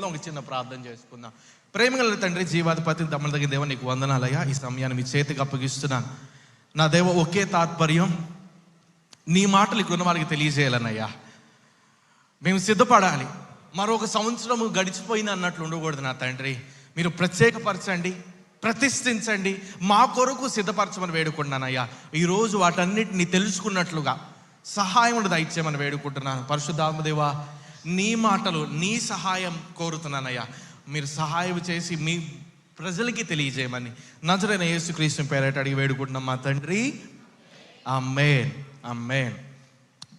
వెళ్దాం. ఒక చిన్న ప్రార్థన చేసుకుందాం. ప్రేమగల తండ్రి, జీవాధిపతి, దమ్మల దగ్గర దేవ, నీకు వందనాలయ్యా. ఈ సమయాన్ని మీ చేతికి అప్పగిస్తున్నాను. నా దేవ, ఒకే తాత్పర్యం, నీ మాటలు ఇక్కడ వారికి తెలియజేయాలన్నయ్యా. మేము సిద్ధపడాలి. మరొక సంవత్సరము గడిచిపోయింది అన్నట్లు ఉండకూడదు నా తండ్రి. మీరు ప్రత్యేకపరచండి, ప్రతిష్ఠించండి, మా కొరకు సిద్ధపరచమని వేడుకుంటున్నానయ్యా. ఈరోజు వాటన్నిటిని తెలుసుకున్నట్లుగా సహాయం దయచేయమని వేడుకుంటున్నాను. పరిశుద్ధాత్మదేవా, నీ మాటలు, నీ సహాయం కోరుతున్నానయ్యా. మీరు సహాయం చేసి మీ ప్రజలకి తెలియజేయమని నజరైన యేసుక్రీస్తు పేరట అడిగి వేడుకుంటున్నాం మా తండ్రి. ఆమేన్, ఆమేన్.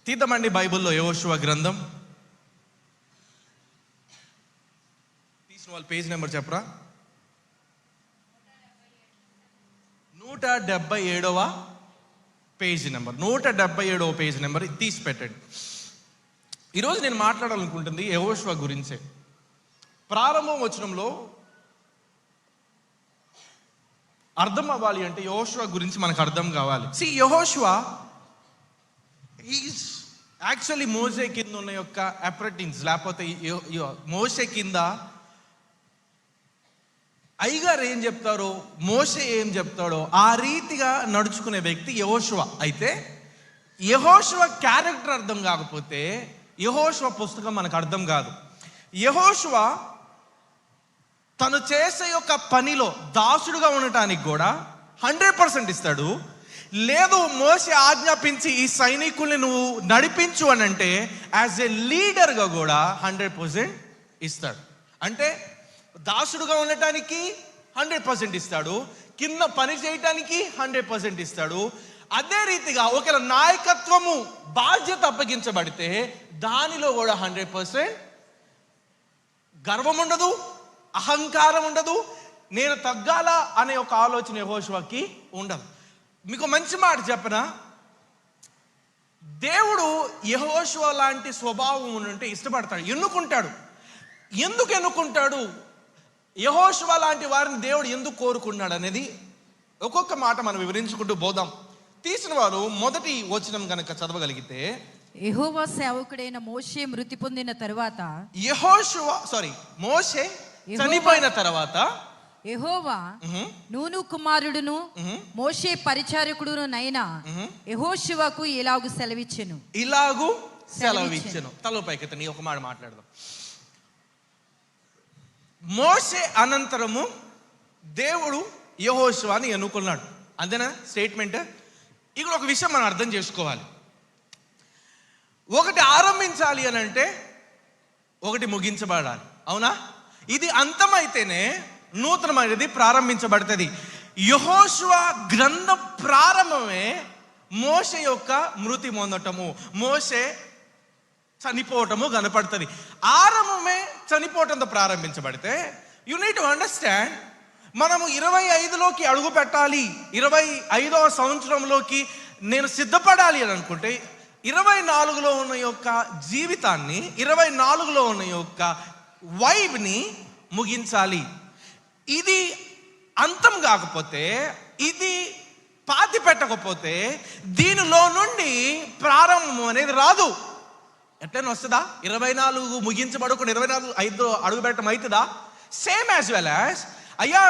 తీద్దామండి బైబిల్లో యెహోషువ గ్రంథం. తీసిన వాళ్ళు పేజ్ నెంబర్ చెప్పరా? 177వ పేజ్ నెంబర్. 177వ పేజ్ నెంబర్ తీసి పెట్టండి. ఈరోజు నేను మాట్లాడాలనుకుంటుంది యెహోషువ గురించే. ప్రారంభం వచనంలో అర్థం అవ్వాలి అంటే యెహోషువ గురించి మనకు అర్థం కావాలి. యెహోషువ ఈజ్ యాక్చువల్లీ మోసే కింద ఉన్న యొక్క అప్రెంటిస్, లేకపోతే మోసే కింద అయ్యగారు ఏం చెప్తారో, మోసే ఏం చెప్తాడో ఆ రీతిగా నడుచుకునే వ్యక్తి యెహోషువ. అయితే యెహోషువ క్యారెక్టర్ అర్థం కాకపోతే యెహోషువ పుస్తకం మనకు అర్థం కాదు. యెహోషువ తను చేసే యొక్క పనిలో దాసుడుగా ఉండటానికి కూడా 100% ఇస్తాడు. లేదు, మోసే ఆజ్ఞాపించి ఈ సైనికుల్ని నువ్వు నడిపించు అని అంటే యాజ్ ఏ లీడర్గా కూడా 100% ఇస్తాడు. అంటే దాసుడుగా ఉండటానికి 100% ఇస్తాడు, కింద పని చేయటానికి 100% ఇస్తాడు. అదే రీతిగా ఒకవేళ నాయకత్వము బాధ్యత అప్పగించబడితే దానిలో కూడా 100% గర్వం ఉండదు, అహంకారం ఉండదు, నేను తగ్గాల అనే ఒక ఆలోచన యెహోషువకి ఉండదు. మీకు మంచి మాట చెప్పనా, దేవుడు యెహోషువ లాంటి స్వభావం ఉంటే ఇష్టపడతాడు, ఎన్నుకుంటాడు. ఎందుకు ఎన్నుకుంటాడు, యెహోషువ లాంటి వారిని దేవుడు ఎందుకు కోరుకున్నాడు అనేది ఒక్కొక్క మాట మనం వివరించుకుంటూ పోదాం. తీసిన వారు మొదటి వచనం కనుక చదవగలిగితే, యెహోవా సేవకుడైన మోషే మృతి పొందిన తరువాత, మోషే చనిపోయిన తర్వాత యెహోవా నూను కుమారుడును మోషే పరిచారకుడును నైనా యెహోషువకు ఇలాగు సెలవిచ్చెను. తలపైకి ఒక మాట మాట్లాడదాం. మోషే అనంతరము దేవుడు యెహోషువని ఎన్నుకున్నాడు. అంతేనా స్టేట్మెంట్? ఇక్కడ ఒక విషయం మనం అర్థం చేసుకోవాలి. ఒకటి ఆరంభించాలి అని అంటే ఒకటి ముగించబడాలి, అవునా? ఇది అంతమైతేనే నూతనమైనది ప్రారంభించబడుతుంది. యెహోషువ గ్రంథ ప్రారంభమే మోషే యొక్క మృతి పొందటము, మోషే చనిపోవటము కనపడుతుంది. ఆరంభమే చనిపోవటంతో ప్రారంభించబడితే యు నీడ్ టు అండర్స్టాండ్, మనము 25లోకి అడుగు పెట్టాలి, 25వ సంవత్సరంలోకి నేను సిద్ధపడాలి అని అనుకుంటే 24లో ఉన్న యొక్క జీవితాన్ని, 24లో ఉన్న యొక్క వైబ్ని ముగించాలి. ఇది అంతం కాకపోతే, ఇది పాతి పెట్టకపోతే దీనిలో నుండి ప్రారంభం అనేది రాదు. ఎట్లయినా వస్తుందా? 24 ముగించబడకుండా 25 అడుగు పెట్టడం అవుతుందా? సేమ్ యాజ్ వెల్ యాజ్, అయ్యా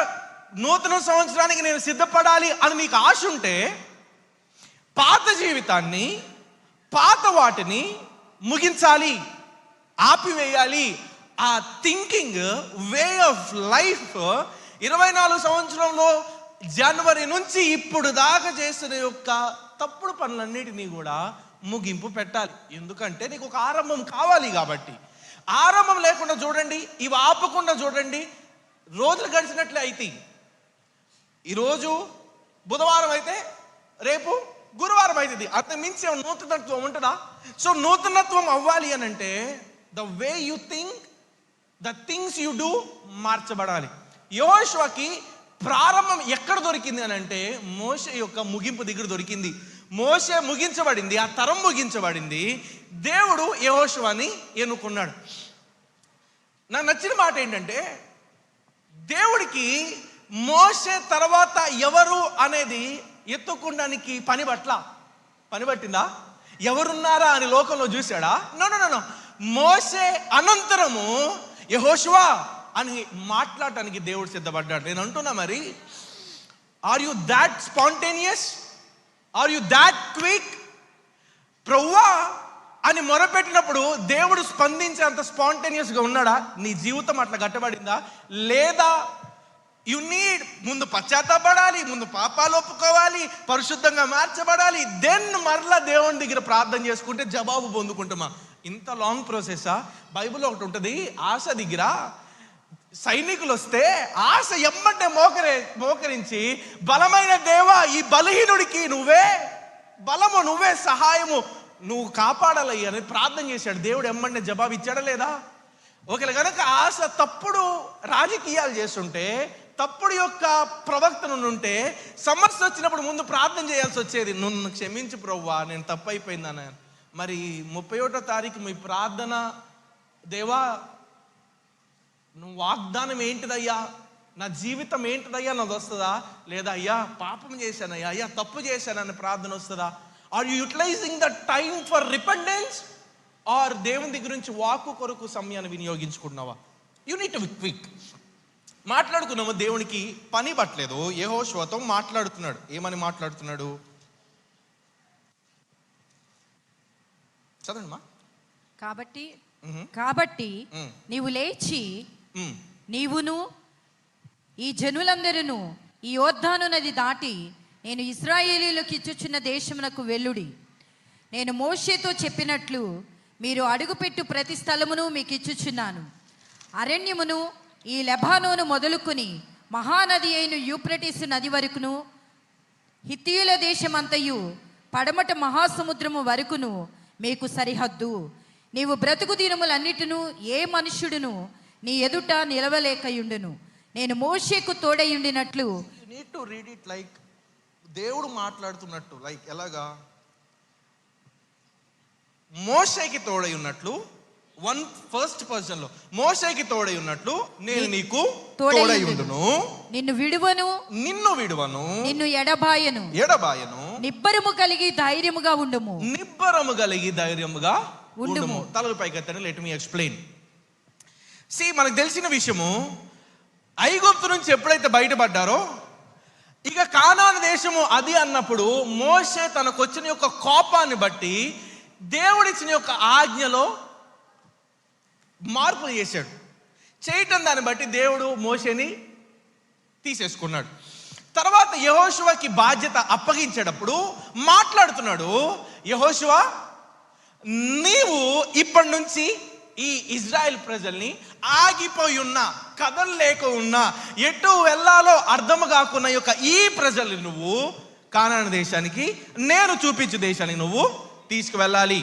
నూతన సంవత్సరానికి నేను సిద్ధపడాలి అని నీకు ఆశ ఉంటే పాత జీవితాన్ని, పాత వాటిని ముగించాలి, ఆపివేయాలి. ఆ థింకింగ్, వే ఆఫ్ లైఫ్ 24 సంవత్సరంలో జనవరి నుంచి ఇప్పుడు దాకా చేసిన యొక్క తప్పుడు పనులన్నిటినీ కూడా ముగింపు పెట్టాలి. ఎందుకంటే నీకు ఒక ఆరంభం కావాలి కాబట్టి. ఆరంభం లేకుండా చూడండి, ఇవి ఆపకుండా చూడండి, రోజులు గడిచినట్లే అయితే. ఈరోజు బుధవారం అయితే రేపు గురువారం అవుతుంది. అంతకు మించి నూతనత్వం ఉంటుందా? సో నూతనత్వం అవ్వాలి అని అంటే the way you think, the things you do మార్చబడాలి. యెహోషువకి ప్రారంభం ఎక్కడ దొరికింది అని అంటే మోషే యొక్క ముగింపు దగ్గర దొరికింది. మోషే ముగించబడింది, ఆ తరం ముగించబడింది, దేవుడు యెహోషువని ఎన్నుకున్నాడు. నాకు నచ్చిన మాట ఏంటంటే, దేవుడికి మోషే తర్వాత ఎవరు అనేది ఎత్తుకోవడానికి పని పట్టిందా? ఎవరున్నారా అని లోకంలో చూశాడా? నో. మోషే అనంతరము యెహోషువా అని మాట్లాడటానికి దేవుడు సిద్ధపడ్డాడు. నేను అంటున్నా, మరి are you that spontaneous? Are you that quick? ప్రభువా అని మొరపెట్టినప్పుడు దేవుడు స్పందించేంత స్పాంటేనియస్గా ఉన్నాడా? నీ జీవితం అట్లా కట్టబడిందా? లేదా యు నీడ్ ముందు పశ్చాత్తాపడాలి, ముందు పాపాలు ఒప్పుకోవాలి, పరిశుద్ధంగా మార్చబడాలి, దెన్ మరలా దేవుని దగ్గర ప్రార్థన చేసుకుంటే జవాబు పొందుకుంటామా? ఇంత లాంగ్ ప్రాసెసా? బైబిల్లో ఒకటి ఉంటుంది, ఆశ దగ్గర సైనికులు వస్తే ఆశ ఎమ్మటే మోకరించి బలమైన దేవా, ఈ బలహీనుడికి నువ్వే బలము, నువ్వే సహాయము, నువ్వు కాపాడాలయ్యా అని ప్రార్థన చేశాడు. దేవుడు ఎమ్మటే జవాబు ఇచ్చాడా లేదా? ఒకవేళ కనుక ఆశ తప్పుడు రాజకీయాలు చేస్తుంటే, తప్పుడు యొక్క ప్రవక్తను ఉంటే, సమస్య వచ్చినప్పుడు ముందు ప్రార్థన చేయాల్సి వచ్చేది. నన్ను క్షమించు ప్రభువా, నేను తప్పు అయిపోయిందని. మరి 31వ తారీఖు మీ ప్రార్థన, దేవా నువ్వు వాగ్దానం ఏంటిదయ్యా, నా జీవితం ఏంటిదయ్యా, నాది వస్తుందా? లేదా అయ్యా పాపం చేశానయ్యా, అయ్యా తప్పు చేశానని ప్రార్థన వస్తుందా? Are you utilizing the time for repentance? Or దేవుని దగ్గర నుంచి వాక్కు కొరకు సమయాన్ని వినియోగించుకుంటున్నావా? You need to be quick. మాట్లాడుకున్నాము, దేవునికి పని పట్టలేదు. యెహోషువతో మాట్లాడుతున్నాడు. ఏమని మాట్లాడుతున్నాడు? చదవండి మా. కాబట్టి నీవు లేచి నీవును ఈ జనులందరూ ఈ యోర్దాను నది దాటి నేను ఇశ్రాయేలీయులకు ఇచ్చుచున్న దేశమునకు వెళ్ళుడి. నేను మోషేతో చెప్పినట్లు మీరు అడుగుపెట్టు ప్రతి స్థలమును మీకు ఇచ్చుచున్నాను. అరణ్యమును ఈ లెబానోను మొదలుకొని మహానది అయిన యూఫ్రటీసు నది వరకును, హిత్తీయుల దేశమంతయు పడమట మహాసముద్రము వరకును మీకు సరిహద్దు. నీవు బ్రతుకు దినములన్నిటిను ఏ మనుష్యుడును నీ ఎదుట నిలవలేకయుండును. నేను మోషేకు తోడయుండినట్లు. You need to read it like దేవుడు మాట్లాడుతున్నట్టు. లైక్ ఎలాగా? మోషేకి తోడై ఉన్నట్లు, ఫస్ట్ పర్సన్ లో మోషేకి తోడై ఉన్నట్లు నేను నీకు తోడై ఉండును, నిన్ను విడువను, నిన్ను ఎడబాయను. నిబ్బరము కలిగి ధైర్యముగా ఉండుము. తలలు పైకెత్తండి. Let me explain. మనకు తెలిసిన విషయము, ఐగుప్తు నుంచి ఎప్పుడైతే బయటపడ్డారో ఇక కానాను దేశము అది అన్నప్పుడు మోషే తనకొచ్చిన యొక్క కోపాన్ని బట్టి దేవుడిచ్చిన యొక్క ఆజ్ఞలో మార్పులు చేశాడు. చేయటం దాన్ని బట్టి దేవుడు మోషేని తీసేసుకున్నాడు. తర్వాత యెహోషువకి బాధ్యత అప్పగించేటప్పుడు మాట్లాడుతున్నాడు. యెహోషువ, నీవు ఇప్పటి నుంచి ఈ ఇజ్రాయెల్ ప్రజల్ని ఆగిపోయి ఉన్నా, కదలలేక ఉన్నా, ఎటు వెళ్ళాలో అర్థము కాకున్న యొక్క ఈ ప్రజల్ని నువ్వు కానాను దేశానికి, నేను చూపించే దేశానికి నువ్వు తీసుకువెళ్ళాలి.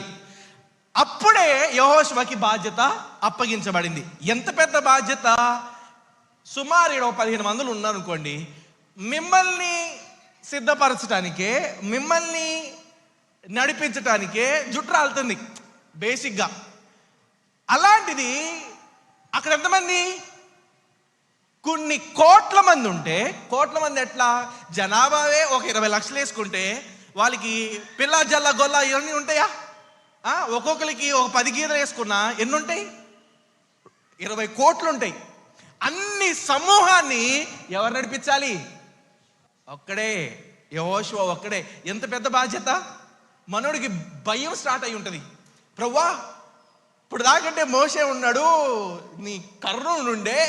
అప్పుడే యెహోషువకి బాధ్యత అప్పగించబడింది. ఎంత పెద్ద బాధ్యత! సుమారు 15 మందులు ఉన్నారనుకోండి, మిమ్మల్ని సిద్ధపరచడానికే, మిమ్మల్ని నడిపించడానికే జుట్టు రాలుతుంది బేసిక్గా. అలాంటిది అక్కడ ఎంతమంది? కొన్ని కోట్ల మంది ఉంటే, కోట్ల మంది ఎట్లా? జనాభావే ఒక 20 లక్షలు వేసుకుంటే వాళ్ళకి పిల్ల జల్ల గొల్ల ఇవన్నీ ఉంటాయా? ఒక్కొక్కరికి ఒక 10 గీతలు వేసుకున్నా ఎన్ని ఉంటాయి? 20 కోట్లు ఉంటాయి. అన్ని సమూహాన్ని ఎవరు నడిపించాలి? ఒక్కడే, యెహోషువ ఒక్కడే. ఎంత పెద్ద బాధ్యత! మనోడికి భయం స్టార్ట్ అయి ఉంటుంది. ప్రభువా, ఇప్పుడు దాకంటే మోషే ఉన్నాడు, నీ కర్ణుడు నుండే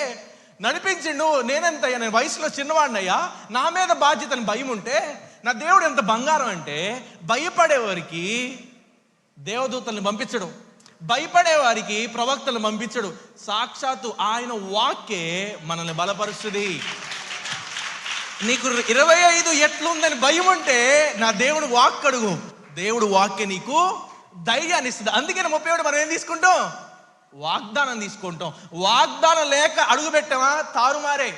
నడిపించిండు, నేనెంతయ్యా, నేను వయసులో చిన్నవాడినయ్యా, నా మీద బాధ్యతని భయం ఉంటే, నా దేవుడు ఎంత బంగారం అంటే, భయపడేవారికి దేవదూతల్ని పంపించడు, భయపడేవారికి ప్రవక్తలను పంపించడు. సాక్షాత్తు ఆయన వాక్కే మనల్ని బలపరుస్తుంది. నీకు 25 ఎట్లుందని భయం ఉంటే నా దేవుడు వాక్ అడుగు, దేవుడు వాక్కే నీకు ధైర్యాన్ని ఇస్తుంది. అందుకని 37 మనం ఏం తీసుకుంటాం? వాగ్దానం తీసుకుంటాం. వాగ్దానం లేక అడుగు పెట్టామా తారుమారే.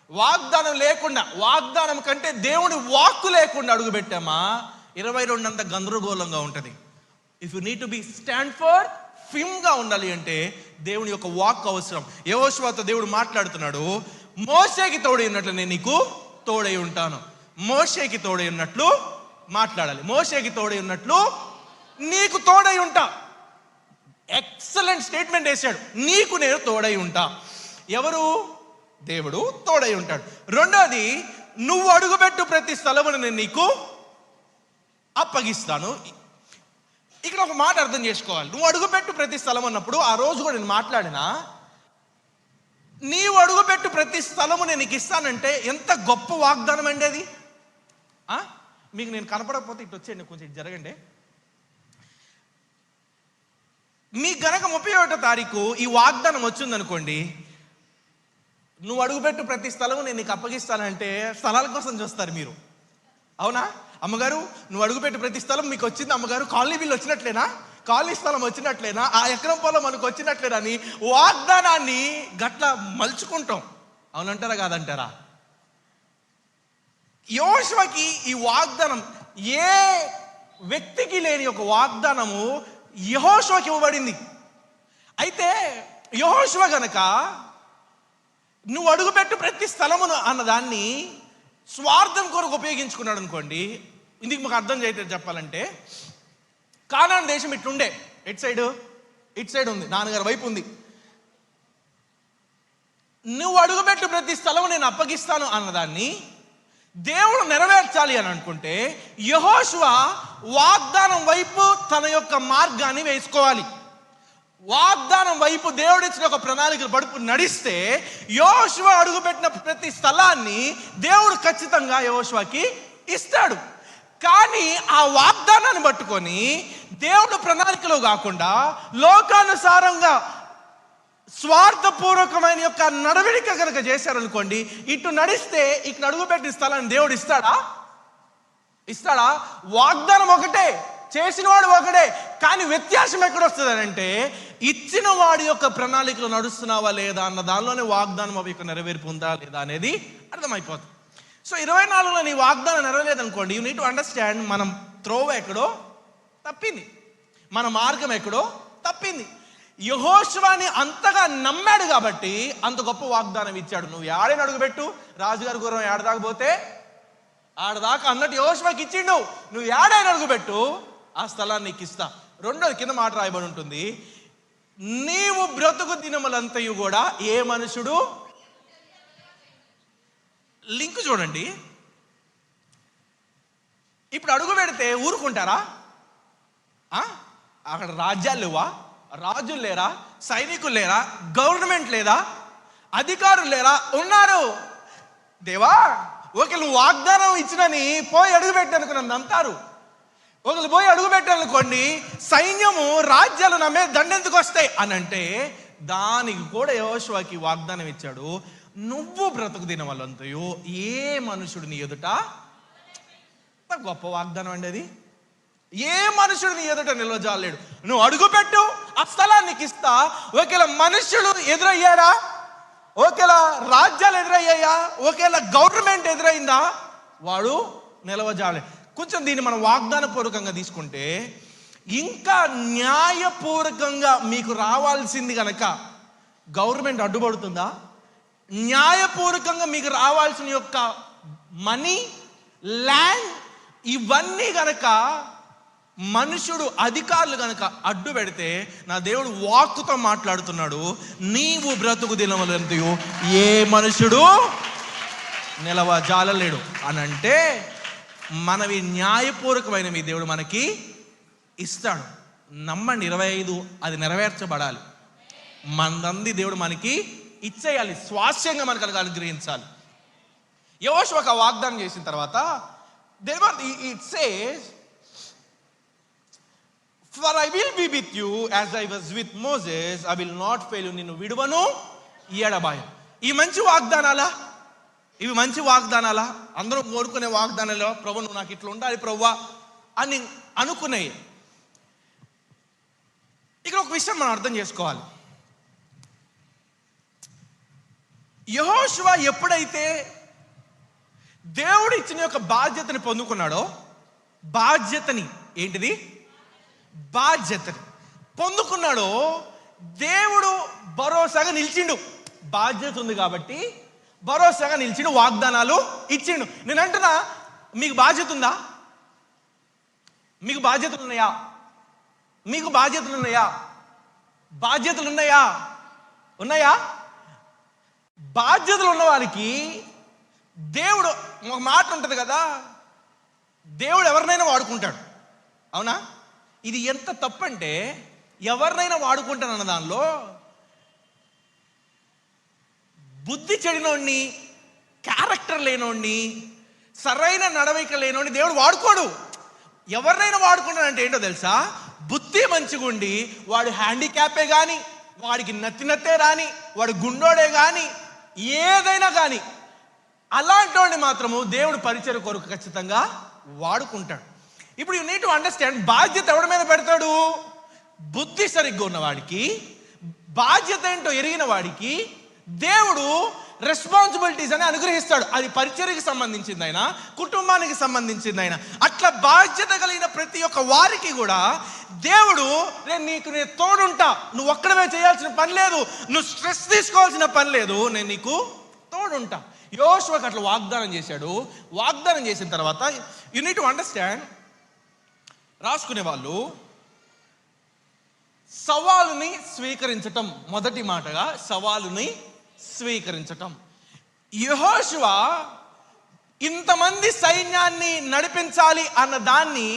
వాగ్దానం లేకుండా, వాగ్దానం కంటే దేవుని వాక్కు లేకుండా అడుగు పెట్టామా 22 అంత గందరగోళంగా ఉంటుంది. If you need to be stand for ఫిమ్గా ఉండాలి అంటే దేవుని యొక్క వాక్ అవసరం. యెహోషువతో దేవుడు మాట్లాడుతున్నాడు, మోషేకి తోడై ఉన్నట్లు నేను నీకు తోడై ఉంటాను. మోషేకి తోడై ఉన్నట్లు మాట్లాడాలి. మోషేకి తోడై ఉన్నట్లు నీకు తోడై ఉంటా. ఎక్సలెంట్ స్టేట్మెంట్ వేశాడు, నీకు నేను తోడై ఉంటా. ఎవరు? దేవుడు తోడై ఉంటాడు. రెండోది, నువ్వు అడుగుపెట్టు ప్రతి స్థలమును నేను నీకు అప్పగిస్తాను. ఇక్కడ ఒక మాట అర్థం చేసుకోవాలి. నువ్వు అడుగుపెట్టు ప్రతి స్థలం అన్నప్పుడు ఆ రోజు కూడా నేను మాట్లాడినా, నీవు అడుగుపెట్టు ప్రతి స్థలము నేను నీకు ఇస్తానంటే ఎంత గొప్ప వాగ్దానం అండి అది. మీకు నేను కనపడకపోతే ఇటు వచ్చేయండి, కొంచెం ఇటు జరగండి. మీకు గనక 31వ తారీఖు ఈ వాగ్దానం వచ్చిందనుకోండి, నువ్వు అడుగుపెట్టు ప్రతి స్థలము నేను నీకు అప్పగిస్తానంటే స్థలాల కోసం చూస్తారు మీరు. అవునా? అమ్మగారు నువ్వు అడుగుపెట్టు ప్రతి స్థలం మీకు వచ్చింది అమ్మగారు, కాలనీ బిల్లు వచ్చినట్లేనా, కాలనీ స్థలం వచ్చినట్లేనా, ఆ ఎకరం పొలం మనకు వచ్చినట్లేనా అని వాగ్దానాన్ని గట్ల మలుచుకుంటాం. అవునంటారా కాదంటారా? యోషువకి ఈ వాగ్దానం, ఏ వ్యక్తికి లేని ఒక వాగ్దానము యెహోషువకి ఇవ్వబడింది. అయితే యెహోషువ గనక నువ్వు అడుగుపెట్టు ప్రతి స్థలమును అన్నదాన్ని స్వార్థం కొరకు ఉపయోగించుకున్నాడు అనుకోండి, ఇందుకు మాకు అర్థం చేస్తే చెప్పాలంటే, కానాన్ దేశం ఇట్లుండే, ఇటు సైడ్ ఉంది, నాన్నగారి వైపు ఉంది. నువ్వు అడుగుపెట్టు ప్రతి స్థలము నేను అప్పగిస్తాను అన్నదాన్ని దేవుడు నెరవేర్చాలి అని అనుకుంటే యెహోషువ వాగ్దానం వైపు తన యొక్క మార్గాన్ని వేసుకోవాలి. వాగ్దానం వైపు దేవుడిచ్చిన ఒక ప్రణాళికలు పడుపు నడిస్తే యెహోషువ అడుగుపెట్టిన ప్రతి స్థలాన్ని దేవుడు ఖచ్చితంగా యెహోషువకి ఇస్తాడు. కానీ ఆ వాగ్దానాన్ని పట్టుకొని దేవుడు ప్రణాళికలో కాకుండా లోకానుసారంగా స్వార్థపూర్వకమైన యొక్క నడవడిక కనుక చేశారనుకోండి, ఇటు నడిస్తే ఇక్కడ అడుగుపెట్టిన స్థలాన్ని దేవుడు ఇస్తాడా? వాగ్దానం ఒకటే, చేసిన వాడు ఒకటే, కానీ వ్యత్యాసం ఎక్కడొస్తుంది అంటే ఇచ్చిన వాడి యొక్క ప్రణాళికలో నడుస్తున్నావా లేదా అన్న దానిలోనే వాగ్దానం అవి యొక్క నెరవేర్పు ఉందా లేదా అనేది అర్థమైపోతుంది. సో 24లో నీ వాగ్దానం నెరవేరలేదనుకోండి, యూ నీడ్ టు అండర్స్టాండ్ మనం త్రోవ ఎక్కడో తప్పింది, మన మార్గం ఎక్కడో తప్పింది. యెహోషువని అంతగా నమ్మాడు కాబట్టి అంత గొప్ప వాగ్దానం ఇచ్చాడు. నువ్వు ఏడైనా అడుగుపెట్టు, రాజుగారి గుర్రం ఏడదాకపోతే ఆడదాకా అన్నట్టు యెహోషువకి ఇచ్చిండు. నువ్వు ఏడైనా అడుగుపెట్టు, ఆ స్థలాన్ని నీకు ఇస్తా. రెండోది కింద మాట రాయబడి ఉంటుంది, నీవు బ్రతుకు దినములంతయు కూడా ఏ మనుషుడు, లింక్ చూడండి, ఇప్పుడు అడుగు పెడితే ఊరుకుంటారా? అక్కడ రాజ్యాలు లేవా, రాజులు లేరా, సైనికులు లేరా, గవర్నమెంట్ లేదా, అధికారులు లేరా? ఉన్నారు. దేవా ఒకళ్ళు నువ్వు వాగ్దానం ఇచ్చినని పోయి అడుగు పెట్టానుకో నన్ను అంటారు. ఒకళ్ళు పోయి అడుగు పెట్టానుకోండి, సైన్యము రాజ్యాలు నా మీద దండెందుకు వస్తాయి అని అంటే దానికి కూడా యెహోషువకి వాగ్దానం ఇచ్చాడు, నువ్వు బ్రతుకు దినములంతయు ఏ మనుషుడు నీ ఎదుట. గొప్ప వాగ్దానం అండి అది. ఏ మనుషుడు నీ ఎదుట నిలవజాలేడు. నువ్వు అడుగుపెట్టు, ఆ స్థలాన్ని నీకు ఇస్తా. ఒకవేళ మనుషులు ఎదురయ్యారా, ఒకవేళ రాజ్యాలు ఎదురయ్యాయా, ఒకవేళ గవర్నమెంట్ ఎదురైందా, వాడు నిలవజాలే. కొంచెం దీన్ని మనం వాగ్దాన పూర్వకంగా తీసుకుంటే, ఇంకా న్యాయపూర్వకంగా మీకు రావాల్సింది గనక గవర్నమెంట్ అడ్డుపడుతుందా? న్యాయపూర్వకంగా మీకు రావాల్సిన యొక్క మనీ, ల్యాండ్, ఇవన్నీ గనక మనుషుడు, అధికారులు గనక అడ్డు పెడితే నా దేవుడు వాక్కుతో మాట్లాడుతున్నాడు, నీవు బ్రతుకు దినములంతయు ఏ మనుషుడు నిలవజాలలేడు అని అంటే మనవి న్యాయపూర్వకమైన మీ దేవుడు మనకి ఇస్తాడు. నమ్మండి, 25 అది నెరవేర్చబడాలి. మనంది దేవుడు మనకి ఇచ్చేయాలి, స్వాస్యంగా మనకు అనుగ్రహించాలి. యెహోషువ ఒక వాగ్దానం చేసిన తర్వాత it says, for I will be with you as I was with Moses, I will not fail you. నిన్ను విడువను, ఎడబాయను. ఈ మంచి వాగ్దానాలా? ఇవి మంచి వాగ్దానాలా? అందరూ కోరుకునే వాగ్దానాలు, ప్రభు నువ్వు నాకు ఇట్లా ఉండాలి ప్రభువా అని అనుకున్నాయి. ఇక్కడ ఒక విషయం మనం అర్థం చేసుకోవాలి. యెహోషువ ఎప్పుడైతే దేవుడు ఇచ్చిన యొక్క బాధ్యతని పొందుకున్నాడో, బాధ్యతని ఏంటిది, బాధ్యతని పొందుకున్నాడో దేవుడు భరోసాగా నిలిచిండు. బాధ్యత ఉంది కాబట్టి భరోసాగా నిలిచిండు, వాగ్దానాలు ఇచ్చిండు. నేను అంటున్నా, మీకు బాధ్యత ఉందా? మీకు బాధ్యతలు ఉన్నాయా? మీకు బాధ్యతలు ఉన్నాయా? బాధ్యతలు ఉన్నాయా? ఉన్నాయా? బాధ్యతలు ఉన్న వారికి దేవుడు, ఒక మాట ఉంటుంది కదా, దేవుడు ఎవరినైనా వాడుకుంటాడు. అవునా? ఇది ఎంత తప్పంటే, ఎవరినైనా వాడుకుంటానన్న దానిలో బుద్ధి చెడినోడిని, క్యారెక్టర్ లేనోడిని, సరైన నడవడిక లేనోడిని దేవుడు వాడుకోడు. ఎవరినైనా వాడుకుంటానంటే ఏంటో తెలుసా? బుద్ధి మంచిగుండి వాడు హ్యాండిక్యాపే కానీ, వాడికి నత్తే రాని, వాడు గుండోడే కానీ, ఏదైనా కానీ అలాంటి వాడిని మాత్రము దేవుడు పరిచర్య కొరకు ఖచ్చితంగా వాడుకుంటాడు. ఇప్పుడు యూ నీడ్ టు అండర్స్టాండ్, బాధ్యత ఎవడి మీద పెడతాడు? బుద్ధి సరిగ్గా ఉన్నవాడికి, బాధ్యత ఏంటో ఎరిగిన వాడికి దేవుడు రెస్పాన్సిబిలిటీస్ అని అనుగ్రహిస్తాడు. అది పరిచర్యకి సంబంధించిందైనా, కుటుంబానికి సంబంధించిందైనా, అట్లా బాధ్యత కలిగిన ప్రతి ఒక్క వారికి కూడా దేవుడు, నేను తోడుంటా, నువ్వు ఒక్కడమే చేయాల్సిన పని లేదు, నువ్వు స్ట్రెస్ తీసుకోవాల్సిన పని లేదు, నేను నీకు తోడుంటా. యోషువకు అట్లా వాగ్దానం చేశాడు. వాగ్దానం చేసిన తర్వాత యు నీడ్ టు అండర్స్టాండ్, రాసుకునే వాళ్ళు సవాలుని స్వీకరించటం. మొదటి మాటగా సవాలుని స్వీకరించటం. యెహోషువ ఇంతమంది సైన్యాన్ని నడిపించాలి అన్న దాన్ని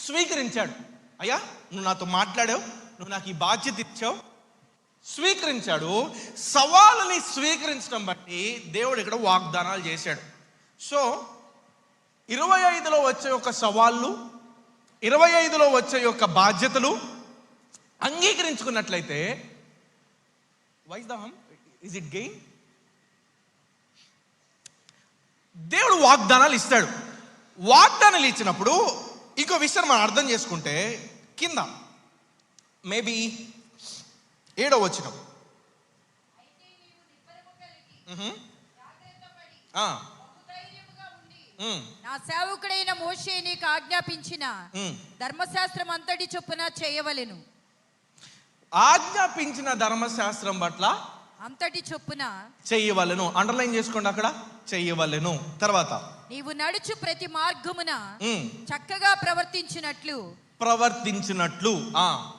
స్వీకరించాడు. అయ్యా, నువ్వు నాతో మాట్లాడావు, నువ్వు నాకు ఈ బాధ్యత ఇచ్చావు, స్వీకరించాడు. సవాలుని స్వీకరించడం బట్టి దేవుడు ఇక్కడ వాగ్దానాలు చేశాడు. సో 25లో వచ్చే యొక్క సవాళ్ళు, 25లో వచ్చే యొక్క బాధ్యతలు అంగీకరించుకున్నట్లయితే, వైజ్దాహం ఇస్ ఇట్ గెయిన్? దేవుడు వాగ్దానాలు ఇస్తాడు. వాగ్దానాలు ఇచ్చినప్పుడు ఇంకో విషయం మనం అర్థం చేసుకుంటే, కింద మేబీ 7వ వచనం, నా సేవకుడైన మోషే నీకు ఆజ్ఞాపించిన ధర్మశాస్త్రం అంతటి చొప్పున చేయవలెను. ఆజ్ఞాపించిన ధర్మశాస్త్రం పట్ల అంతటి చొప్పున చెయ్యవలెను. అండర్లైన్ చేసుకోండి అక్కడ, చెయ్యవలెను. తర్వాత నీవు నడుచు ప్రతి మార్గమున చక్కగా ప్రవర్తించినట్లు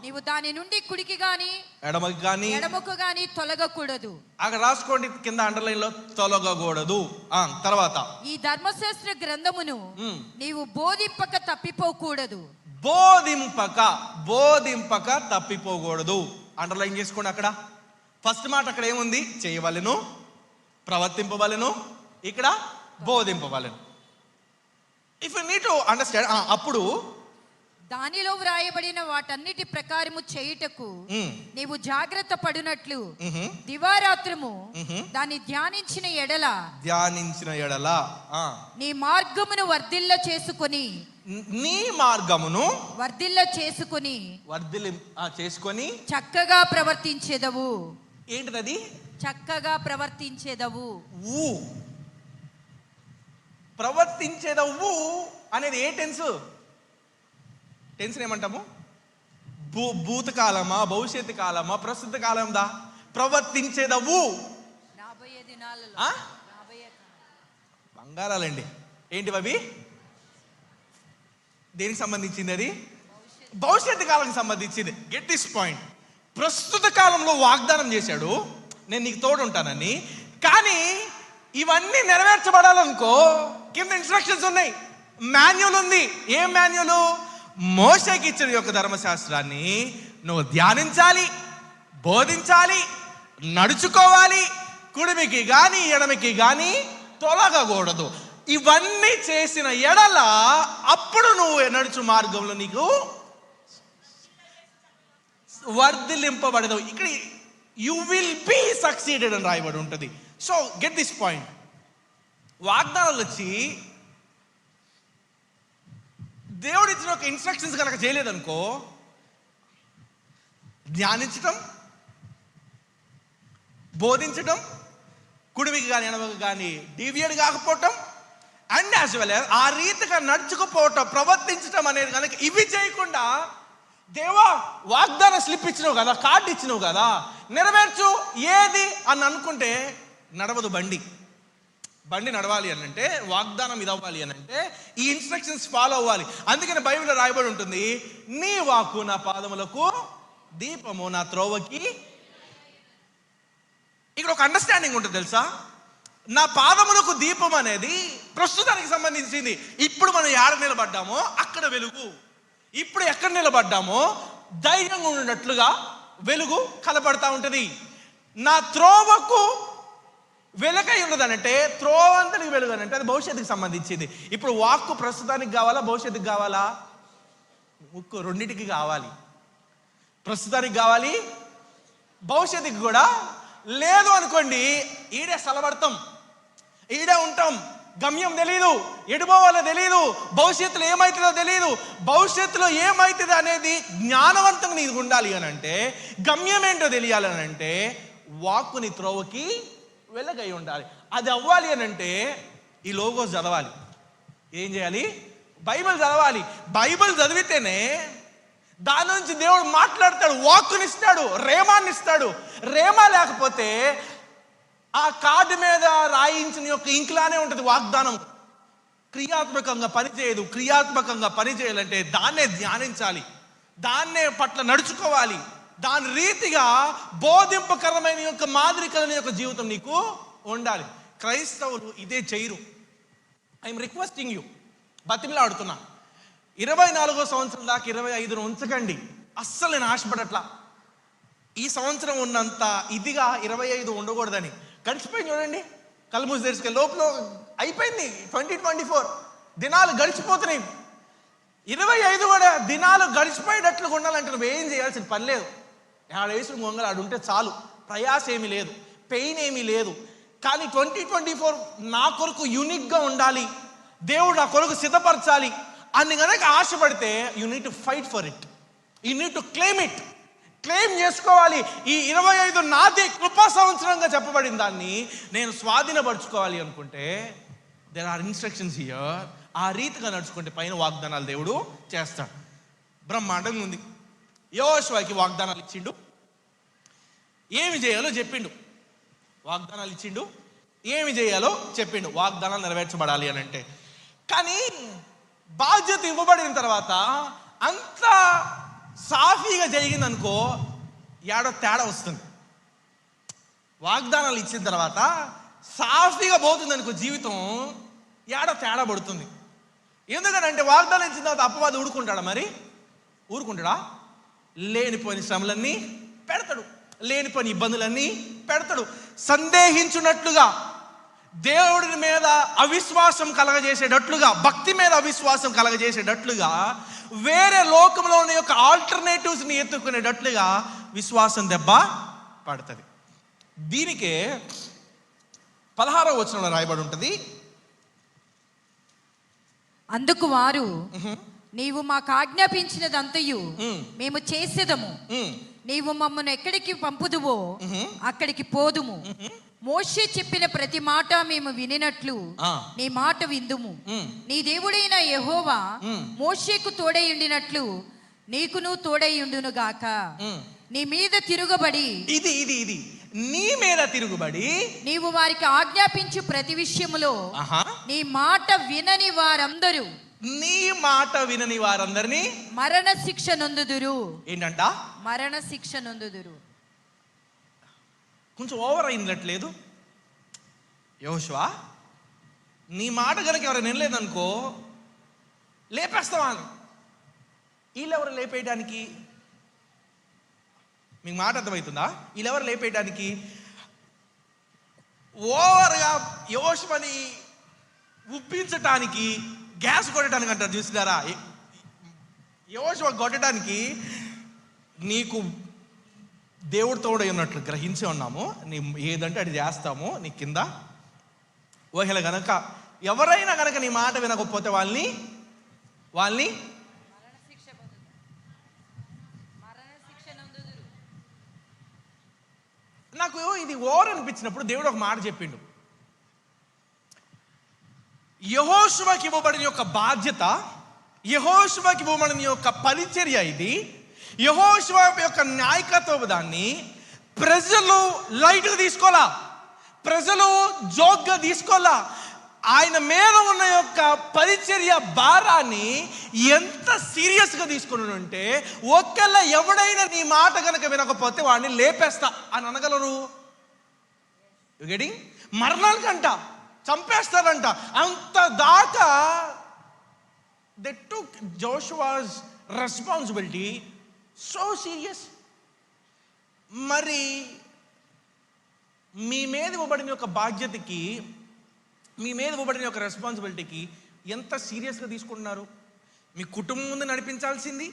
నీవు దాని నుండి కుడికి గాని ఎడమకు గాని తొలగకూడదు. అక్కడ రాసుకోండి కింద అండర్లైన్ లో, తొలగకూడదు. తర్వాత ఈ ధర్మశాస్త్ర గ్రంథమును నీవు బోధింపక తప్పిపోకూడదు. బోధింపక తప్పిపోకూడదు. అండర్లైన్ చేసుకోండి అక్కడ. ఫస్ట్ మాట అక్కడ ఏముంది? చేయవలెను, ప్రవర్తింపవలెను, ఇక్కడ బోధింపవలెను. If you need to understand, అప్పుడు దానిలో వ్రాయబడిన వాటన్నిటి ప్రకారము చేయుటకు నీవు జాగ్రత్త పడినట్లు దివారాత్రము దాన్ని ధ్యానించిన ఎడల నీ మార్గమును వర్ధిల్ల చేసుకొని చక్కగా ప్రవర్తించేదవు. ఏంటిది? చక్కగా ప్రవర్తించేదవు. ప్రవర్తించేదవు అనేది ఏ టెన్స్? టెన్షన్ ఏమంటాము? భూతకాలమా, భవిష్యత్తు కాలమా, ప్రస్తుత కాలందా? ప్రవర్తించేదవు బంగారాలండి. ఏంటి అవి? దేనికి సంబంధించింది? అది భవిష్యత్తు కాలానికి సంబంధించింది. Get this point. ప్రస్తుత కాలంలో వాగ్దానం చేశాడు, నేను నీకు తోడుంటానని. కానీ ఇవన్నీ నెరవేర్చబడాలనుకో కింద ఇన్స్ట్రక్షన్స్ ఉన్నాయి, మాన్యువల్ ఉంది. ఏం మాన్యువల్? మోషేకి ఇచ్చిన యొక్క ధర్మశాస్త్రాన్ని నువ్వు ధ్యానించాలి, బోధించాలి, నడుచుకోవాలి, కుడిమికి కానీ ఎడమికి కానీ తొలగకూడదు. ఇవన్నీ చేసిన ఎడల అప్పుడు నువ్వు నడుచు మార్గంలో నీకు వర్ధిలింపబడదు. ఇక్కడ యు విల్ బీ సక్సీడెడ్ అని రాయబడి ఉంటుంది. So get this point. వాగ్దానాలు వచ్చి దేవుడు ఇచ్చిన ఒక ఇన్స్ట్రక్షన్స్ కనుక చేయలేదనుకో, ధ్యానించటం, బోధించటం, కుడివికి కానీ ఎడమకి కానీ డీవియేట్ కాకపోవటం, అండ్ యాజ్ వెల్ ఆ రీతిగా నడుచుకుపోవటం, ప్రవర్తించటం అనేది కనుక ఇవి చేయకుండా, దేవా వాగ్దానం స్లిప్ ఇచ్చినావు కదా, కార్డు ఇచ్చినావు కదా, నెరవేర్చు ఏది అని అనుకుంటే నడవదు. బండి నడవాలి అని అంటే, వాగ్దానం ఇది అవ్వాలి అని అంటే ఈ ఇన్స్ట్రక్షన్స్ ఫాలో అవ్వాలి. అందుకని బైబిల్లో రాయబడి ఉంటుంది, నీ వాక్కు నా పాదములకు దీపము నా త్రోవకి. ఇక్కడ ఒక అండర్స్టాండింగ్ ఉంటుంది తెలుసా, నా పాదములకు దీపం అనేది ప్రస్తుతానికి సంబంధించింది. ఇప్పుడు మనం ఎక్కడ నిలబడ్డామో అక్కడ వెలుగు, ఇప్పుడు ఎక్కడ నిలబడ్డామో ధైర్యంగా ఉన్నట్లుగా వెలుగు కనబడతా ఉంటుంది. నా త్రోవకు వెలుగై ఉన్నదనంటే, త్రోవంతనికి వెలుగు అని అంటే అది భవిష్యత్తుకి సంబంధించింది. ఇప్పుడు వాక్కు ప్రస్తుతానికి కావాలా, భవిష్యత్తుకి కావాలా? ముక్కు రెండింటికి కావాలి. ప్రస్తుతానికి కావాలి, భవిష్యత్తుకి కూడా. లేదు అనుకోండి, ఈడే సలబడతాం, ఈడే ఉంటాం, గమ్యం తెలీదు, ఎడిపోవాలో తెలీదు, భవిష్యత్తులో ఏమవుతుందో తెలీదు. భవిష్యత్తులో ఏమవుతుంది అనేది జ్ఞానవంతంగా నీకు ఉండాలి అని అంటే, గమ్యం ఏంటో తెలియాలని అంటే వాక్కుని త్రోవకి వెలుగై ఉండాలి. అది అవ్వాలి అని అంటే ఈ లోగోస్ చదవాలి. ఏం చేయాలి? బైబిల్ చదవాలి. బైబిల్ చదివితేనే దాని నుంచి దేవుడు మాట్లాడతాడు, వాక్కునిస్తాడు, రేమాన్ని ఇస్తాడు. రేమా లేకపోతే ఆ కార్డు మీద రాయించిన యొక్క ఇంక్లానే ఉంటుంది వాగ్దానం. క్రియాత్మకంగా పనిచేయదు. క్రియాత్మకంగా పనిచేయాలంటే దాన్నే ధ్యానించాలి, దాన్నే పట్ల నడుచుకోవాలి. దాని రీతిగా బోధింపకరమైన యొక్క మాదిరికరమైన యొక్క జీవితం నీకు ఉండాలి. క్రైస్తవులు ఇదే చేయరు. ఐఎమ్ రిక్వెస్టింగ్ యూ, బతిమిలాడుతున్నా, 24వ సంవత్సరం దాకా 25ను ఉంచకండి. అస్సలు నేను ఆశపడట్లా ఈ సంవత్సరం ఉన్నంత ఇదిగా 25 ఉండకూడదని. గడిచిపోయింది చూడండి, కళ్ళు మూసి తెరుచుకే లోపల అయిపోయింది. 2024 దినాలు గడిచిపోతున్నాయి. 25 కూడా దినాలు గడిచిపోయేటట్లు ఉండాలంటే నువ్వు ఏం చేయాల్సిన పని లేదు. ఆడేసుడు మొంగలు ఆడు ఉంటే చాలు. ప్రయాస ఏమీ లేదు, పెయిన్ ఏమీ లేదు. కానీ 2024 నా కొరకు యూనిక్గా ఉండాలి, దేవుడు నా కొరకు సిద్ధపరచాలి అని కనుక ఆశపడితే you need to fight for it, you need to claim it. Claim చేసుకోవాలి. ఈ 25 నాది కృపా సంవత్సరంగా చెప్పబడిన దాన్ని నేను స్వాధీనపరచుకోవాలి అనుకుంటే దేర్ ఆర్ ఇన్స్ట్రక్షన్స్ హియర్. ఆ రీతిగా నడుచుకుంటే పైన వాగ్దానాలు దేవుడు చేస్తాడు. బ్రహ్మాండంగా ఉంది. యెహోషువకి వాగ్దానాలు ఇచ్చిండు, ఏమి చేయాలో చెప్పిండు. వాగ్దానాలు ఇచ్చిండు, ఏమి చేయాలో చెప్పిండు. వాగ్దానాలు నెరవేర్చబడాలి అని అంటే. కానీ బాధ్యత ఇవ్వబడిన తర్వాత అంత సాఫీగా జరిగిందనుకో, ఏడో తేడా వస్తుంది. వాగ్దానాలు ఇచ్చిన తర్వాత సాఫీగా పోతుంది అనుకో జీవితం, ఏడో తేడా పడుతుంది. ఎందుకంటే వాగ్దానం ఇచ్చిన తర్వాత అపవాది ఊరుకుంటాడా? మరి ఊరుకుంటాడా? లేనిపోయిన శ్రమలన్నీ పెడతాడు, లేనిపోయిన ఇబ్బందులన్నీ పెడతాడు. సందేహించున్నట్లుగా, దేవుడి మీద అవిశ్వాసం కలగజేసేటట్లుగా, భక్తి మీద అవిశ్వాసం కలగజేసేటట్లుగా, వేరే లోకంలో ఉన్న యొక్క ఆల్టర్నేటివ్స్ని ఎత్తుకునేటట్లుగా విశ్వాసం దెబ్బ పడుతుంది. దీనికే 16వ వచనంలో రాయబడి ఉంటుంది. అందుకు వారు, నీవు మాకు ఆజ్ఞాపించినదంతయు మేము చేసేదము, నీవు మమ్మల్ని ఎక్కడికి పంపుదువో అక్కడికి పోదుము. మోషే చెప్పిన ప్రతి మాట మేము వినినట్లు నీ మాట విందుము. నీ దేవుడైన యెహోవా మోషేకు తోడై ఉండినట్లు నీకును తోడై ఉండును గాక. నీ మీద తిరుగుబడి, ఇది ఇది ఇది నీ మీద తిరుగుబడి, నీవు వారికి ఆజ్ఞాపించు ప్రతి విషయములో నీ మాట వినని వారందరూ, నీ మాట వినని వారందరినీ మరణ శిక్ష నొందుదురు. ఏంటంట? మరణ శిక్ష నొందుదురు. కొంచెం ఓవర్ అయినట్లేదు? యెహోషువ, నీ మాట కనుక ఎవరు వినలేదనుకో లేపేస్తావా? వీళ్ళెవరు లేపేయడానికి? మీకు మాట అర్థమవుతుందా? వీళ్ళెవరు లేపేయడానికి? ఓవర్గా యెహోషువని ఉప్పించటానికి, గ్యాస్ కొట్టడానికి అంటారు చూసినారా? యెహోషువ కొట్టడానికి నీకు దేవుడు తోడై ఉన్నట్లు గ్రహించి ఉన్నాము. నీ ఏదంటే అది చేస్తాము. నీ కింద ఊహల గనక ఎవరైనా గనక నీ మాట వినకపోతే వాళ్ళని నాకు ఇది ఓవర్ అనిపించినప్పుడు దేవుడు ఒక మాట చెప్పిండు. యెహోషువకి ఇవ్వబడిన యొక్క బాధ్యత, యెహోషువకి ఇవ్వబడిన యొక్క పరిచర్య ఇది. యెహోషువ యొక్క నాయకత్వం దాన్ని ప్రజలు లైట్గా తీసుకోవాలా, ప్రజలు జోక్గా తీసుకోవాలా. ఆయన మీద ఉన్న యొక్క పరిచర్య భారాన్ని ఎంత సీరియస్గా తీసుకుని ఉంటే, ఒక్కళ్ళ ఎవడైనా నీ మాట కనుక వినకపోతే వాడిని లేపేస్తా అని అనగలరు. గెటింగ్ మరణానికంట, చంపేస్తారంట. అంత దాకా they took Joshua's responsibility so serious. మరి మీ మీద ఇవ్వబడిన యొక్క బాధ్యతకి, మీ మీద ఇవ్వబడిన యొక్క రెస్పాన్సిబిలిటీకి ఎంత సీరియస్గా తీసుకుంటున్నారు? మీ కుటుంబం ముందు నడిపించాల్సింది,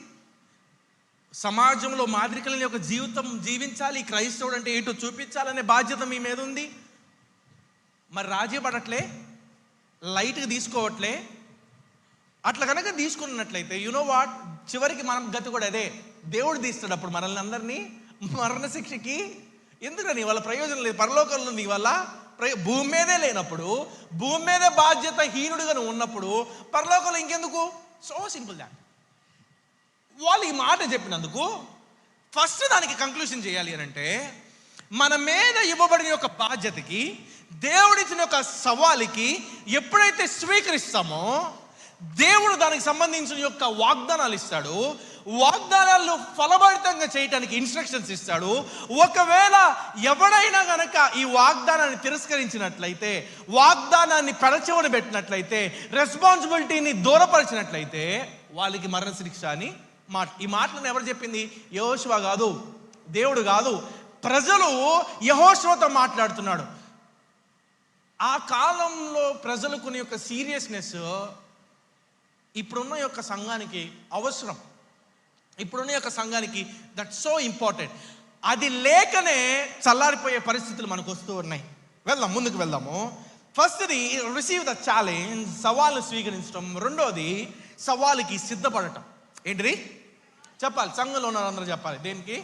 సమాజంలో మాదిరికలని యొక్క జీవితం జీవించాలి, క్రైస్తవుడు అంటే ఏంటో చూపించాలనే బాధ్యత మీ మీద ఉంది. మరి రాజీ పడట్లే, లైట్గా తీసుకోవట్లే. అట్లా కనుక తీసుకున్నట్లయితే యునో వాట్, చివరికి మనం గతి కూడా అదే. దేవుడు తీస్తాడు అప్పుడు మనల్ని అందరినీ మరణ శిక్షకి. ఎందుకని వాళ్ళ ప్రయోజనం లేదు. పరలోకంలో నీ వల్ల భూమి మీదే లేనప్పుడు, భూమి మీదే బాధ్యత హీనుడుగా నువ్వు ఉన్నప్పుడు పరలోకంలో ఇంకెందుకు? So simple that. వాళ్ళు ఈ మాట చెప్పినందుకు ఫస్ట్ దానికి కంక్లూషన్ చేయాలి అని అంటే, మన మీద ఇవ్వబడిన యొక్క బాధ్యతకి, దేవుడిచ్చిన యొక్క సవాలుకి ఎప్పుడైతే స్వీకరిస్తామో, దేవుడు దానికి సంబంధించిన యొక్క వాగ్దానాలు ఇస్తాడు. వాగ్దానాలు ఫలభరితంగా చేయటానికి ఇన్స్ట్రక్షన్స్ ఇస్తాడు. ఒకవేళ ఎవడైనా గనక ఈ వాగ్దానాన్ని తిరస్కరించినట్లయితే, వాగ్దానాన్ని పెడచెవిన పెట్టినట్లయితే, రెస్పాన్సిబిలిటీని దూరపరిచినట్లయితే వాళ్ళకి మరణ శిక్ష అని మాట. ఈ మాటలను ఎవరు చెప్పింది? యెహోషువ కాదు, దేవుడు కాదు, ప్రజలు యెహోషువతో మాట్లాడుతున్నాడు. ఆ కాలంలో ప్రజలకు యొక్క సీరియస్నెస్ ఇప్పుడున్న యొక్క సంఘానికి అవసరం. ఇప్పుడున్న యొక్క సంఘానికి దట్ సో ఇంపార్టెంట్. అది లేకనే చల్లారిపోయే పరిస్థితులు మనకు వస్తూ ఉన్నాయి. ముందుకు వెళ్దాము. ఫస్ట్ది రిసీవ్ ద ఛాలెంజ్, సవాలు స్వీకరించడం. రెండోది సవాలుకి సిద్ధపడటం. ఏంటిది చెప్పాలి? సంఘంలో ఉన్న అందరూ చెప్పాలి. దేనికి?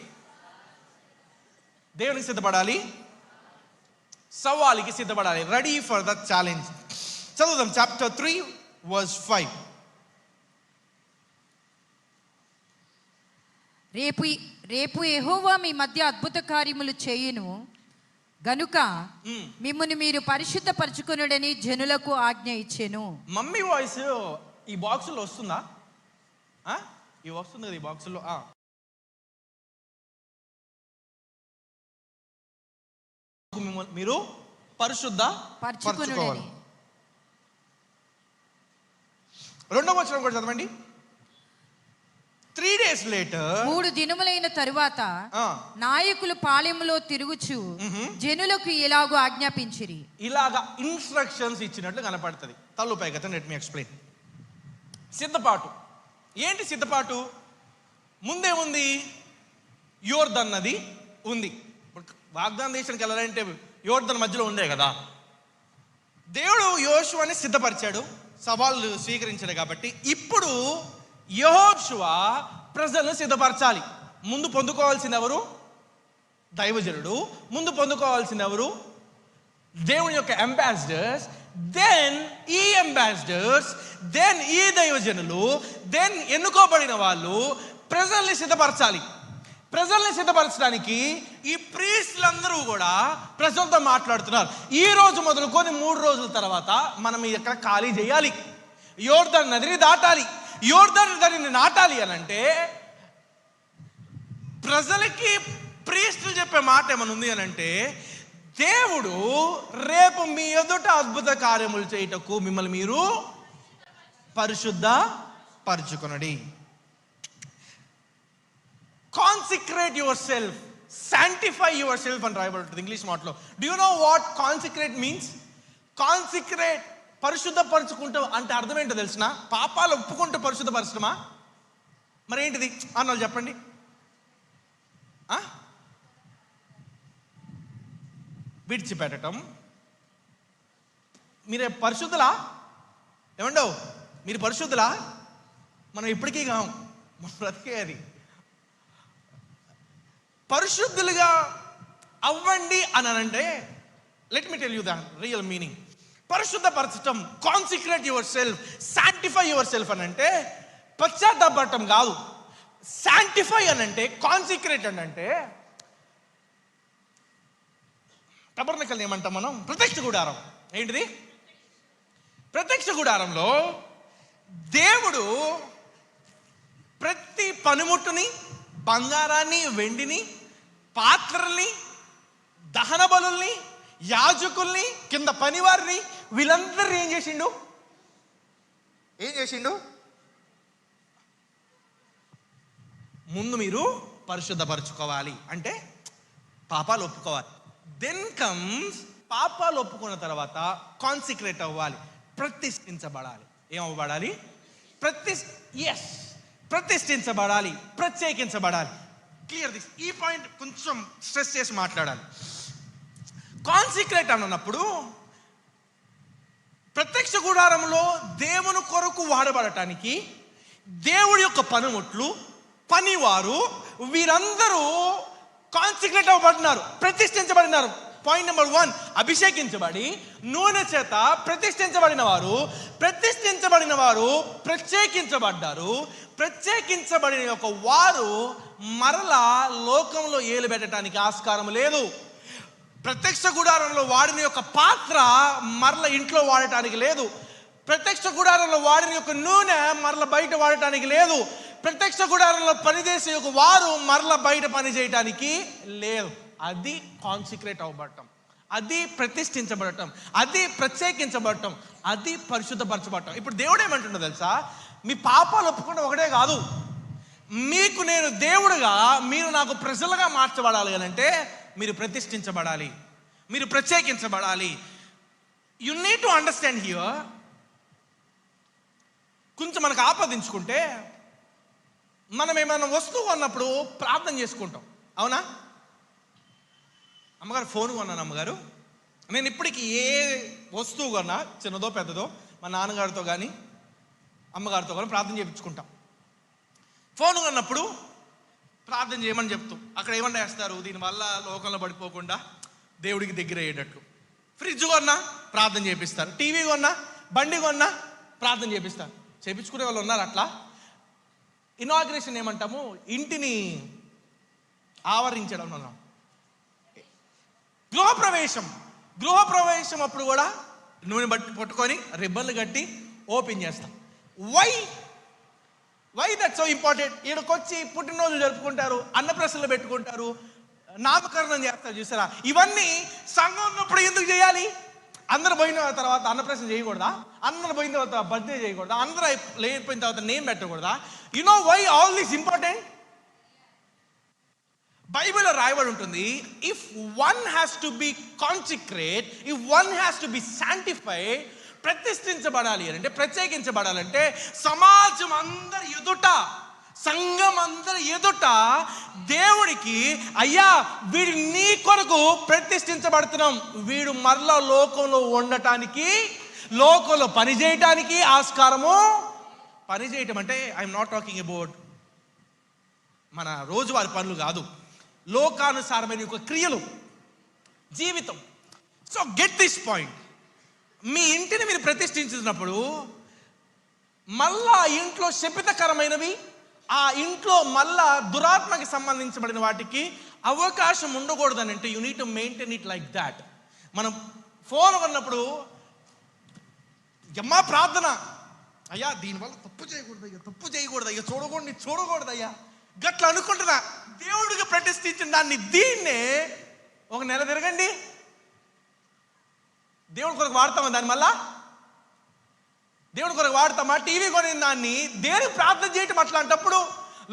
దేవునికి సిద్ధపడాలి, సవాలుకి సిద్ధపడాలి. Ready for the challenge. చదువుదాం చాప్టర్ 3 verse 5. రేపు యెహోవా మీ మధ్య అద్భుత కార్యములు చేయును గనుక మిమ్మును మీరు పరిశుద్ధపరచుకొనుడని జనులకు ఆజ్ఞ ఇచ్చెను. మమ్మీ వాయిస్ ఈ బాక్సులో వస్తుందా? ఈ వస్తుంది కదా ఈ బాక్సులో. మీరు పరిశుద్ధ పరచుకోవాలి. రెండవ వచనం కూడా చదవండి. 3 days later, 3 దినములైన తరువాత నాయకులు పాళెములో తిరుగుచు జనులకు ఇలాగూ ఆజ్ఞాపించిరి. ఇలాగా ఇన్స్ట్రక్షన్స్ ఇచ్చినట్లు కనపడుతుంది. తల్లుపై గత లెట్ మీ ఎక్స్ప్లెయిన్. సిద్ధపాటు. ఏంటి సిద్ధపాటు? ముందే ఉంది, యోర్దన్ నది ఉంది. వాగ్దాన దేశానికి వెళ్ళాలంటే యోర్దన్ మధ్యలో ఉందే కదా. దేవుడు యోషువని సిద్ధపరిచాడు, సవాళ్ళు స్వీకరించాడు. కాబట్టి ఇప్పుడు యెహోషువ ప్రజలను సిద్ధపరచాలి. ముందు పొందుకోవాల్సింది ఎవరు? దైవజనుడు. ముందు పొందుకోవాల్సింది ఎవరు? దేవుని యొక్క అంబాసిడర్స్. దెన్ ఈ అంబాసిడర్స్, దెన్ ఈ దైవజనులు, దెన్ ఎన్నుకోబడిన వాళ్ళు ప్రజల్ని సిద్ధపరచాలి. ప్రజల్ని సిద్ధపరచడానికి ఈ ప్రీస్టులందరూ కూడా ప్రజలతో మాట్లాడుతున్నారు. ఈ రోజు మొదలుకొని 3 రోజుల తర్వాత మనం ఇక్కడ ఖాళీ చేయాలి, యోర్దాను నదిని దాటాలి. యోర్దాను నదిని నాటాలి అని అంటే ప్రజలకి ప్రీస్టులు చెప్పే మాట ఏమన్నా ఉంది అని అంటే, దేవుడు రేపు మీ ఎదుట అద్భుత కార్యములు చేయుటకు మిమ్మల్ని మీరు పరిశుద్ధ పరచుకొనుడి. Consecrate yourself, sanctify yourself అని రాయబడుతుంది ఇంగ్లీష్ మాటలో. Do you know what consecrate means? Consecrate, పరిశుద్ధపరచుకుంటాం అంటే అర్థం ఏంటో తెలిసిన? పాపాలు ఒప్పుకుంటూ పరిశుద్ధపరచడమా? మరి ఏంటిది అన్న చెప్పండి. విడిచిపెట్టడం. మీరే పరిశుద్ధులా? ఏమండో మీరు పరిశుద్ధులా? మనం ఇప్పటికీ కాం, మన బ్రతికే అది. పరిశుద్ధులుగా అవ్వండి అని అంటే, let me tell you the real meaning. పరిశుద్ధపరచటం, consecrate yourself, sanctify yourself అని అంటే పశ్చాత్తాపడటం కాదు. శాంటిఫై అని అంటే, కాన్సిక్రేట్ అని అంటే, టబర్నకల్ ఏమంటాం మనం? ప్రత్యక్ష గుడారం. ఏంటిది? ప్రత్యక్ష గుడారంలో దేవుడు ప్రతి పనిముట్టుని, బంగారాన్ని, వెండిని, పాత్రల్ని, దహన బలుల్ని, యాజకుల్ని, కింద పనివారిని, వీళ్ళందరినీ ఏం చేసిండు? ముందు మీరు పరిశుద్ధపరచుకోవాలి, అంటే పాపాలు ఒప్పుకోవాలి. దెన్ కమ్స్ పాపాలు ఒప్పుకున్న తర్వాత కాన్సిక్రేట్ అవ్వాలి, ప్రతిష్ఠించబడాలి. ఏమవ్వబడాలి? ప్రతిష్ఠించబడాలి, ప్రత్యేకించబడాలి. Clear this. ఈ పాయింట్ కొంచెం స్ట్రెస్ చేసి మాట్లాడాలి. కాన్సిక్రేట్ అన్నప్పుడు ప్రత్యక్ష గుడారంలో దేవుని కొరకు వాడబడటానికి దేవుడి యొక్క పనిముట్లు, పనివారు, వీరందరూ కాన్సిక్రేట్ అవ్వబడినారు, ప్రతిష్ఠించబడినారు. పాయింట్ నెంబర్ 1, అభిషేకించబడి నూనె చేత ప్రతిష్ఠించబడిన వారు ప్రత్యేకించబడ్డారు. ప్రత్యేకించబడిన యొక్క వారు మరలా లోకంలో ఏలు పెట్టడానికి ఆస్కారం లేదు. ప్రత్యక్ష గుడారంలో వాడిన యొక్క పాత్ర మరల ఇంట్లో వాడటానికి లేదు. ప్రత్యక్ష గుడారంలో వాడిన యొక్క నూనె మరల బయట వాడటానికి లేదు. ప్రత్యక్ష గుడారంలో పనిచేసే యొక్క వారు మరల బయట పని చేయటానికి లేదు. అది కాన్సిక్రేట్ అవ్వబడటం, అది ప్రతిష్ఠించబడటం, అది ప్రత్యేకించబడటం, అది పరిశుద్ధపరచబడటం. ఇప్పుడు దేవుడు ఏమంటుండో తెలుసా? మీ పాపాలు ఒప్పుకుంటే ఒకటే కాదు, మీకు నేను దేవుడుగా, మీరు నాకు ప్రజలుగా మార్చబడాలి అంటే మీరు ప్రతిష్ఠించబడాలి, మీరు ప్రత్యేకించబడాలి. You need to understand here. కొంచెం మనకు ఆపాదించుకుంటే మనం ఏమైనా వస్తువు కొన్నప్పుడు ప్రార్థన చేసుకుంటాం, అవునా? అమ్మగారు ఫోన్ కొన్నాను, అమ్మగారు నేను ఇప్పటికీ ఏ వస్తువు కొన్నా, చిన్నదో పెద్దదో, మా నాన్నగారితో కానీ అమ్మగారితో కానీ ప్రార్థన చేయించుకుంటాం. ఫోన్ కొన్నప్పుడు ప్రార్థన చేయమని చెప్తాం. అక్కడ ఏమన్నా వేస్తారు, దీనివల్ల లోకంలో పడిపోకుండా దేవుడికి దగ్గర అయ్యేటట్లు. ఫ్రిడ్జ్ కొన్నా ప్రార్థన చేపిస్తారు, టీవీ కొన్నా, బండి కొన్నా ప్రార్థన చేపిస్తారు. చేపించుకునే వాళ్ళు ఉన్నారు. అట్లా ఇనాగ్రేషన్ ఏమంటాము, ఇంటిని ఆవరించడం అన్నాం. గృహప్రవేశం అప్పుడు కూడా నూనె పట్టుకొని రిబ్బన్లు కట్టి ఓపెన్ చేస్తాం. Why that so important? ఈడకొచ్చి పుట్టినరోజు జరుపుకుంటారు, అన్నప్రసన్నలు పెట్టుకుంటారు, నామకరణం చేస్తారు, చూసారా? ఇవన్నీ సంఘం ఉన్నప్పుడు ఎందుకు చేయాలి? అందరు పోయిన తర్వాత అన్నప్రసన్న చేయకూడదా? అందరు పోయిన తర్వాత బర్త్డే చేయకూడదా? అందరూ లేకపోయిన తర్వాత నేమ్ పెట్టకూడదా? You know why all this important? బైబిల్లో రాయబడి ఉంటుంది, if one has to be consecrate, if one has to be sanctified, ప్రతిష్ఠించబడాలి అంటే, ప్రత్యేకించబడాలంటే సమాజం అందరి ఎదుట, సంఘం అందరి ఎదుట దేవుడికి, అయ్యా వీడు నీ కొరకు ప్రతిష్ఠించబడుతున్నాం, వీడు మరలా లోకంలో ఉండటానికి, లోకంలో పనిచేయటానికి ఆస్కారము. పనిచేయటం అంటే ఐఎమ్ నాట్ టాకింగ్ అబౌట్ మన రోజువారి పనులు కాదు, లోకానుసారమైన ఒక క్రియలు, జీవితం. So get this point. మీ ఇంటిని మీరు ప్రతిష్ఠించినప్పుడు మళ్ళా ఇంట్లో శపితకరమైనవి, ఆ ఇంట్లో మళ్ళా దురాత్మకి సంబంధించబడిన వాటికి అవకాశం ఉండకూడదని అంటే you need to maintain it like that. మనం ఫోన్ కొన్నప్పుడు అమ్మా ప్రార్థన, అయ్యా దీనివల్ల తప్పు చేయకూడదు అయ్యా, చూడకూడదు అయ్యా, గట్లా అనుకుంటున్నా. దేవుడికి ప్రతిష్ఠించిన దాన్ని, దీన్నే ఒక నెల తిరగండి, దేవుడి కొరకు వాడతామా? దాని మళ్ళా దేవుడి కొరకు వాడతామా? టీవీ కొనిన దాన్ని దేవుడికి ప్రార్థన చేయటం అట్లాంటప్పుడు,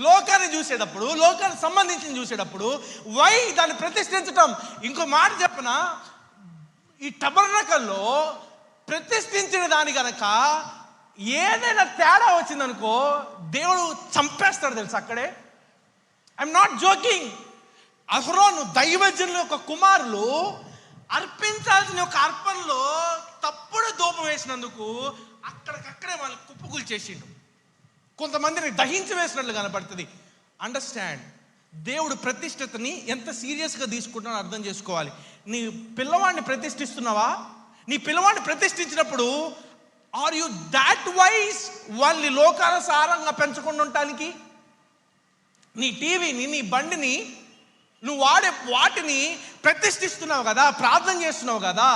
లోకాన్ని చూసేటప్పుడు, లోకానికి సంబంధించిన చూసేటప్పుడు వై దాన్ని ప్రతిష్ఠించటం? ఇంకో మాట చెప్పనా, ఈ టబర్నకల్లో ప్రతిష్ఠించిన దాని కనుక ఏదైనా తేడా వచ్చిందనుకో దేవుడు చంపేస్తాడు తెలుసు అక్కడే. I'm not joking. అహరోను దైవజనుల యొక్క కుమారులు అర్పించాల్సిన ఒక అర్పణలో తప్పుడు ధూపం వేసినందుకు అక్కడికక్కడే వాళ్ళు కుప్పకూలు చేసిండు. కొంతమందిని దహించి వేసినట్లు కనపడుతుంది. అండర్స్టాండ్, దేవుడు ప్రతిష్ఠతని ఎంత సీరియస్గా తీసుకుంటానో అర్థం చేసుకోవాలి. నీ పిల్లవాడిని ప్రతిష్ఠిస్తున్నావా? నీ పిల్లవాడిని ప్రతిష్ఠించినప్పుడు ఆర్ యు దాట్ వైజ్ వాళ్ళని లోకానుసారంగా పెంచకుండా ఉండటానికి? నీ టీవీని, నీ బండిని నువ్వు వాడే వాటిని ప్రతిష్ఠిస్తున్నావు కదా, ప్రార్థన చేస్తున్నావు కదా,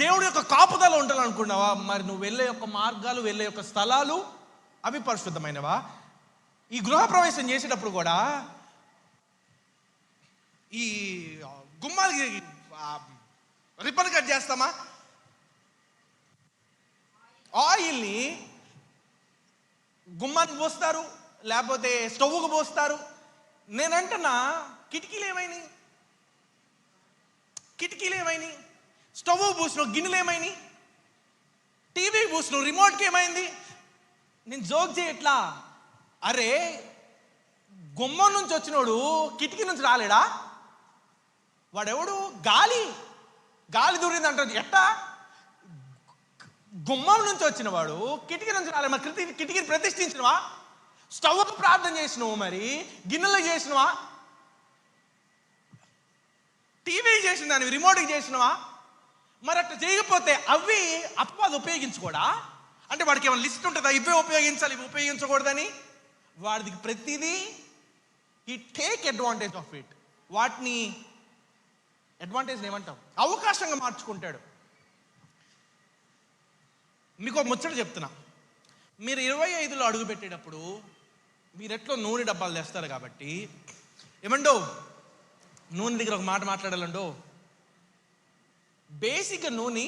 దేవుడి యొక్క కాపుదల ఉండాలనుకున్నావా? మరి నువ్వు వెళ్ళే యొక్క మార్గాలు, వెళ్ళే యొక్క స్థలాలు అవి పరిశుద్ధమైనవా? ఈ గృహప్రవేశం చేసేటప్పుడు కూడా ఈ గుమ్మాలకి రిబ్బన్ కట్ చేస్తామా? ఆయిల్ని గుమ్మానికి పోస్తారు, లేకపోతే స్టవ్కు పోస్తారు. నేనంటున్నా, కిటికీలు ఏమైనాయి? స్టవ్ పూసిన గిన్నెలు ఏమైనాయి? టీవీ పూసిన రిమోట్కి ఏమైంది? నేను జోక్ చేయట్లా. అరే, గుమ్మం నుంచి వచ్చినోడు కిటికీ నుంచి రాలేడా? వాడెవడు? గాలి దూరింది అంటారు. ఎట్టా? గుమ్మం నుంచి వచ్చిన వాడు కిటికీ నుంచి రాలే. మరి కిటికీని ప్రతిష్ఠించినవా? స్టవ్కు ప్రార్థన చేసినవు, మరి గిన్నెలు చేసినవా? టీవీ చేసిన దాన్ని రిమోట్కి చేసినవా? మరి అట్లా చేయకపోతే అవి అపవాది ఉపయోగించుకోడా? అంటే వాడికి ఏమైనా లిస్ట్ ఉంటుందా? ఇవే ఉపయోగించాలి, ఇవి ఉపయోగించకూడదని? వాడికి ప్రతిదీ ఈ టేక్ అడ్వాంటేజ్ ఆఫ్ ఇట్. వాటిని అడ్వాంటేజ్ ఏమంటాం? అవకాశంగా మార్చుకుంటాడు. మీకు ఒక ముచ్చట చెప్తున్నా. మీరు 25లో అడుగు పెట్టేటప్పుడు మీరు ఎట్లో నూనె డబ్బాలు తెస్తారు కాబట్టి, ఏమండో నూనె దగ్గర ఒక మాట మాట్లాడాలండో. బేసిక్గా నూనె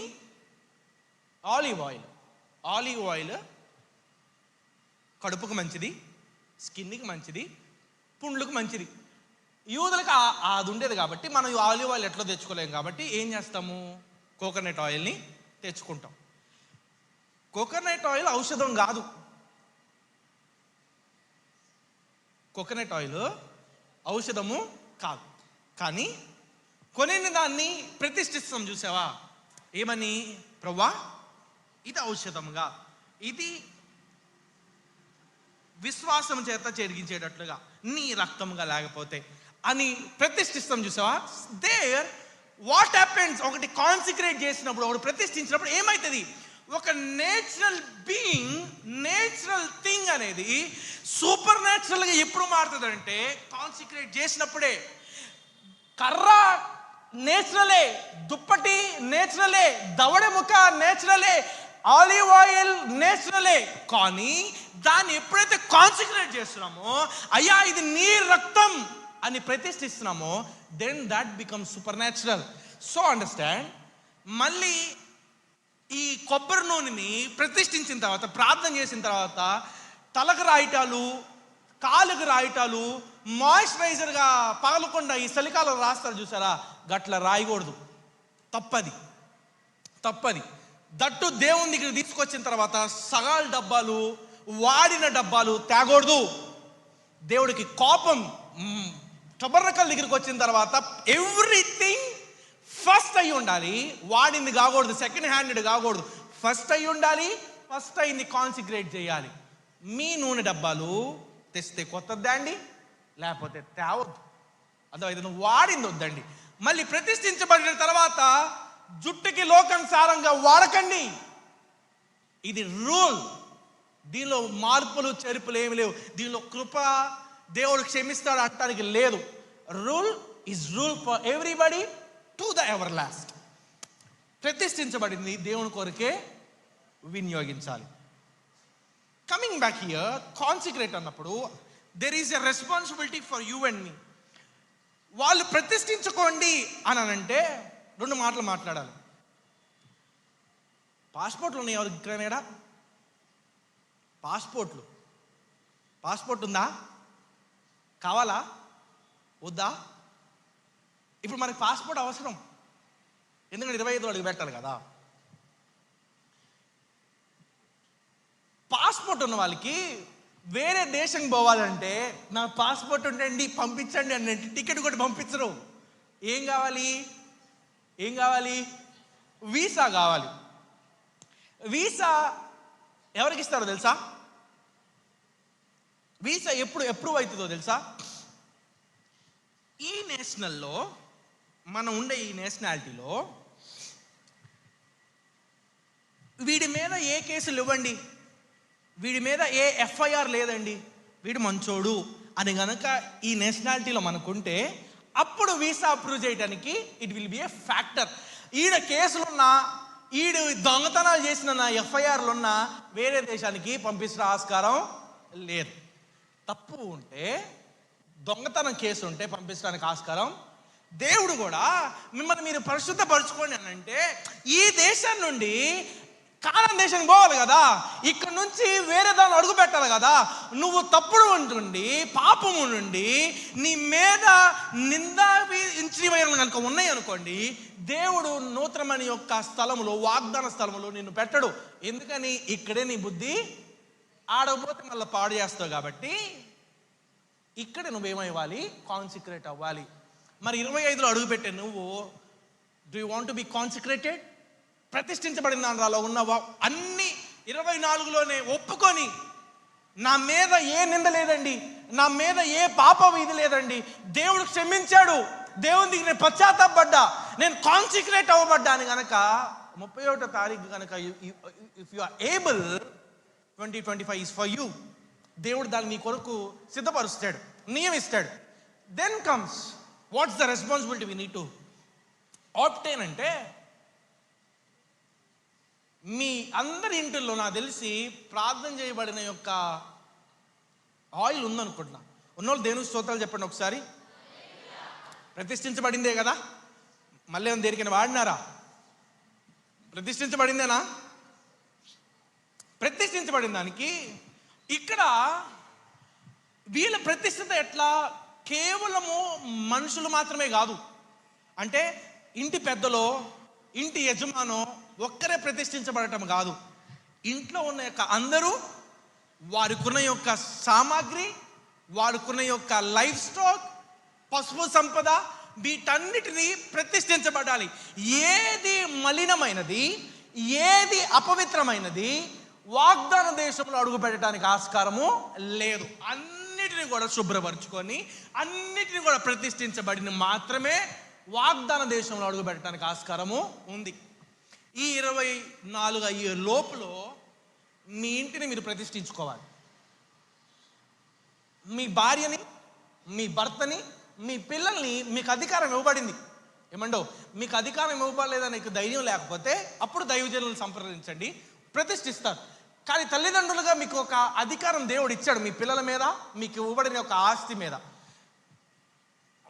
ఆలివ్ ఆయిల్ కడుపుకు మంచిది, స్కిన్కి మంచిది, పుండ్లకు మంచిది. యూదులకు అది ఉండేది కాబట్టి మనం ఆలివ్ ఆయిల్ ఎట్లా తెచ్చుకోలేము కాబట్టి ఏం చేస్తాము? కోకోనట్ ఆయిల్ని తెచ్చుకుంటాం. కోకోనట్ ఆయిల్ ఔషధం కాదు. కోకోనట్ ఆయిల్ ఔషధము కాదు. కానీ కొన్ని దాన్ని ప్రతిష్ఠిస్తాం, చూసావా? ఏమని? ప్రవ్వా, ఇది ఔషధముగా, ఇది విశ్వాసం చేత చెరిగించేటట్లుగా, నీ రక్తముగా లేకపోతే అని ప్రతిష్ఠిస్తాం, చూసావా? There what happens? ఒకటి కాన్సిక్రేట్ చేసినప్పుడు, ఒకటి ప్రతిష్ఠించినప్పుడు ఏమవుతుంది? ఒక నేచురల్ బీయింగ్, నేచురల్ థింగ్ అనేది సూపర్ న్యాచురల్గా ఎప్పుడు మారుతుంది అంటే కాన్సిక్రేట్ చేసినప్పుడే. కర్ర నేచురలే, దుప్పటి నేచురలే, దవడ ముఖ నేచురలే, ఆలివ్ ఆయిల్ నేచురలే. కానీ దాన్ని ఎప్పుడైతే కాన్సిక్రేట్ చేస్తున్నామో, అయ్యా ఇది నీ రక్తం అని ప్రతిష్ఠిస్తున్నామో, then that becomes supernatural. So understand. మళ్ళీ ఈ కొబ్బరి నూనెని ప్రతిష్ఠించిన తర్వాత, ప్రార్థన చేసిన తర్వాత, తలకు రాయటాలు, కాలుకు రాయటాలు, మాయిశ్చరైజర్గా పగలకుండా ఈ చలికాలం రాస్తారు చూసారా, గట్ల రాయకూడదు. తప్పది. దట్టు దేవుని దగ్గర తీసుకొచ్చిన తర్వాత సగాల డబ్బాలు, వాడిన డబ్బాలు తేకూడదు. దేవుడికి కోపం. టబర్నకల్ దగ్గరికి వచ్చిన తర్వాత ఎవ్రీథింగ్ ఫస్ట్ అయి ఉండాలి, వాడింది కాకూడదు, సెకండ్ హ్యాండెడ్ కాకూడదు. ఫస్ట్ అయి ఉండాలి, ఫస్ట్ అయింది కాన్సిక్రేట్ చేయాలి. మీ నూనె డబ్బాలు తెస్తే కొత్తది అండి, లేకపోతే తేవద్దు. అదైతే నువ్వు వాడింది వద్దండి. మళ్ళీ ప్రతిష్ఠించబడిన తర్వాత జుట్టుకి లోకానుసారంగా వాడకండి. ఇది రూల్. దీనిలో మార్పులు చేర్పులు ఏమి లేవు. దీనిలో కృప, దేవుడు క్షమిస్తాడు అంటానికి లేదు. Rule is rule for everybody to the everlasting. ప్రతిష్ఠించబడింది దేవుని కొరకే వినియోగించాలి. కమింగ్ బ్యాక్ హియర్, కాన్సిక్రేట్ అన్నప్పుడు there is a responsibility for you and me. వాళ్ళు ప్రతిష్ఠించుకోండి అని అంటే 2 మాటలు మాట్లాడాలి. పాస్పోర్ట్లు ఉన్నాయి ఎవరికి ఇక్కడనేడా? పాస్పోర్ట్ ఉందా? కావాలా వద్దా? ఇప్పుడు మనకి పాస్పోర్ట్ అవసరం, ఎందుకంటే 25 అడుగు పెట్టాలి కదా. పాస్పోర్ట్ ఉన్న వాళ్ళకి వేరే దేశం పోవాలంటే నా పాస్పోర్ట్ ఉండండి పంపించండి అని టికెట్ కూడా పంపించరు. ఏం కావాలి? వీసా కావాలి. వీసా ఎవరికి ఇస్తారో తెలుసా? వీసా ఎప్పుడు అప్రూవ్ అవుతుందో తెలుసా? ఈ నేషనల్లో, మనం ఉండే ఈ నేషనాలిటీలో వీడి మీద ఏ కేసులు ఇవ్వండి, వీడి మీద ఏ ఎఫ్ఐఆర్ లేదండి, వీడు మంచోడు అని గనక ఈ నేషనాలిటీలో మనకుంటే అప్పుడు వీసా అప్రూవ్ చేయడానికి it will be A factor. ఈడ కేసులున్నా, ఈడు దొంగతనాలు చేసిన నా ఎఫ్ఐఆర్లున్నా వేరే దేశానికి పంపించిన ఆస్కారం లేదు. తప్పు ఉంటే, దొంగతనం కేసు ఉంటే పంపించడానికి ఆస్కారం. దేవుడు కూడా మిమ్మల్ని మీరు పరిశుద్ధపరచుకోండి అని అంటే ఈ దేశం నుండి కానాను దేశానికి పోవాలి కదా, ఇక్కడ నుంచి వేరే దాన్ని అడుగు పెట్టాలి కదా. నువ్వు తప్పుడు ఉంటుండి, పాపము నుండి నీ మీద నిందించినవి కనుక ఉన్నాయి అనుకోండి, దేవుడు నూతనమైన యొక్క స్థలములో, వాగ్దాన స్థలములో నిన్ను పెట్టడు. ఎందుకని? ఇక్కడే నీ బుద్ధి, ఆడకపోతే మళ్ళీ పాడు చేస్తావు. కాబట్టి ఇక్కడ నువ్వేమవ్వాలి? కాన్సిక్రేట్ అవ్వాలి. మరి 25లో అడుగు పెట్టే నువ్వు, do you want to be consecrated? ప్రతిష్ఠించబడిన దానిలో ఉన్న అన్ని 24లోనే ఒప్పుకొని, నా మీద ఏ నింద లేదండి, నా మీద ఏ పాపం ఇది లేదండి, దేవుడు క్షమించాడు, దేవుని దగ్గర నేను పశ్చాత్తాపడ్డా, నేను కాన్సిక్రేట్ అవ్వబడ్డా అని కనుక 31వ తారీఖు కనుక if you are able, 2025 is for you. దేవుడు దాన్ని నీ కొరకు సిద్ధపరుస్తాడు, నియమిస్తాడు. Then comes what's the responsibility we need to obtain అంటే, మీ అందరి ఇంటిల్లో నాకు తెలిసి ప్రార్థన చేయబడిన యొక్క ఆయిల్ ఉందనుకుంటున్నా. ఉన్నోళ్ళు దేవుని స్తోత్రాలు చెప్పండి ఒకసారి. ప్రతిష్ఠించబడిందే కదా, మళ్ళీ ఏమైనా దేనికైనా వాడినారా? ప్రతిష్ఠించబడిందేనా? ప్రతిష్ఠించబడిన దానికి ఇక్కడ వీళ్ళ ప్రతిష్ఠిత ఎట్లా? కేవలము మనుషులు మాత్రమే కాదు. అంటే ఇంటి పెద్దలో, ఇంటి యజమానో ఒక్కరే ప్రతిష్ఠించబడటం కాదు. ఇంట్లో ఉన్న యొక్క అందరూ, వారికున్న యొక్క సామాగ్రి, వారికున్న యొక్క లైఫ్ స్టాక్, పశువు సంపద, వీటన్నిటినీ ప్రతిష్ఠించబడాలి. ఏది మలినమైనది, ఏది అపవిత్రమైనది వాగ్దాన దేశంలో అడుగు పెట్టడానికి ఆస్కారము లేదు. అన్నిటిని కూడా శుభ్రపరచుకొని, అన్నిటిని కూడా ప్రతిష్ఠించబడిన మాత్రమే వాగ్దాన దేశంలో అడుగు పెట్టడానికి ఆస్కారము ఉంది. ఈ 24 అయ్యే లోపులో మీ ఇంటిని మీరు ప్రతిష్ఠించుకోవాలి. మీ భార్యని, మీ భర్తని, మీ పిల్లల్ని మీకు అధికారం ఇవ్వబడింది. ఏమండో, మీకు అధికారం ఇవ్వబడలేదని నీకు ధైర్యం లేకపోతే అప్పుడు దైవజనులను సంప్రదించండి, ప్రతిష్ఠిస్తారు. కానీ తల్లిదండ్రులుగా మీకు ఒక అధికారం దేవుడు ఇచ్చాడు మీ పిల్లల మీద, మీకు ఇవ్వబడిన ఒక ఆస్తి మీద.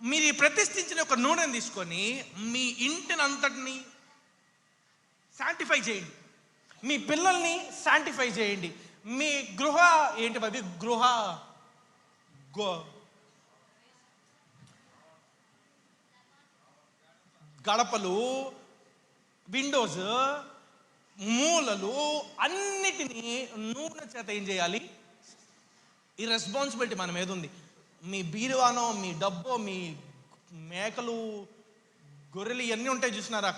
మీరు ఈ ప్రతిష్ఠించిన ఒక నూనెని తీసుకొని మీ ఇంటిని అంతటిని శాంటిఫై చేయండి, మీ పిల్లల్ని శాంటిఫై చేయండి. మీ గృహ గడపలు, విండోస్, మూలలు అన్నిటినీ నూనె చేత ఏం చేయాలి? ఈ రెస్పాన్సిబిలిటీ మన మీద ఉంది. మీ బీరువానో, మీ డబ్బో, మీ మేకలు, గొర్రెలు ఇవన్నీ ఉంటాయి చూసినారా?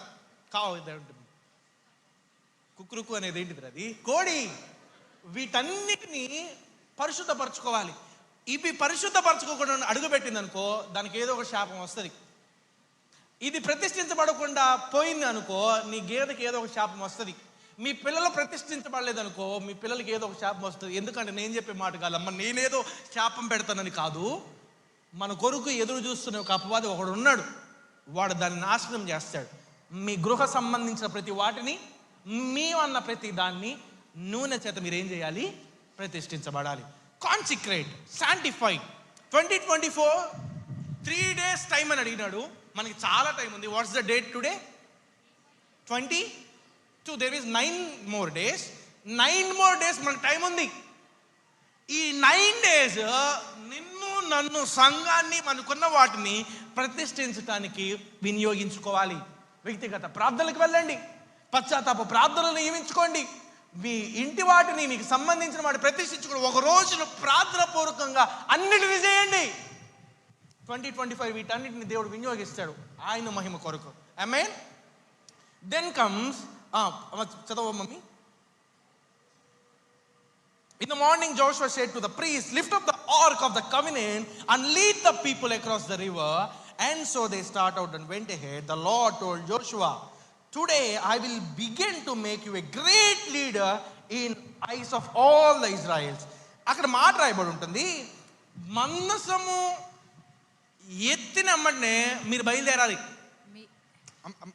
కుక్కురుకు అనేది ఏంటిది? అది కోడి. వీటన్నిటినీ పరిశుద్ధపరచుకోవాలి. ఇవి పరిశుద్ధపరచుకోకుండా అడుగుపెట్టింది అనుకో, దానికి ఏదో ఒక శాపం వస్తుంది. ఇది ప్రతిష్ఠించబడకుండా పోయింది అనుకో, నీ గేదెకి ఏదో ఒక శాపం వస్తుంది. మీ పిల్లలు ప్రతిష్ఠించబడలేదనుకో, మీ పిల్లలకి ఏదో ఒక శాపం వస్తుంది. ఎందుకంటే నేను చెప్పే మాట కాదమ్మ, నేనేదో శాపం పెడతానని కాదు. మన కొరకు ఎదురు చూస్తున్న ఒక అపవాది ఒకడు ఉన్నాడు, వాడు దాన్ని నాశనం చేస్తాడు. మీ గృహ సంబంధించిన ప్రతి వాటిని, అన్న ప్రతి దాన్ని నూనె చేత మీరు ఏం చేయాలి? ప్రతిష్ఠించబడాలి. Consecrate, sanctify. 2024 3 days టైం అని అడిగినాడు. మనకి చాలా టైం ఉంది. What's the date today? 22. There is 9 more days. 9 more days మనకు టైం ఉంది. ఈ 9 days నిన్ను, నన్ను, సంఘాన్ని, మనకున్న వాటిని ప్రతిష్ఠించడానికి వినియోగించుకోవాలి. వ్యక్తిగత ప్రార్థనలకు వెళ్ళండి, పశ్చాత్తాప ప్రార్థనలు నియమించుకోండి, మీ ఇంటి వాటిని, మీకు సంబంధించిన వాటిని ప్రతిష్ఠించుకోండి. ఒక రోజును ప్రార్థన పూర్వకంగా అన్నిటిని చేయండి. 2025 వీటన్నిటిని దేవుడు వినియోగిస్తాడు ఆయన మహిమ కొరకు. ఆమేన్. దెన్ కమ్స్, చదవ mummy. In the morning Joshua said to the priests, lift up the ark of the covenant and lead the people across the river. And so they start out and went ahead. The Lord told Joshua, today I will begin to make you a great leader in eyes of all the Israelites. అక్కడ మాట రాయబడి ఉంటుంది, మందసము ఎత్తిన అమ్మటనే మీరు బయలుదేరాలి. మీ-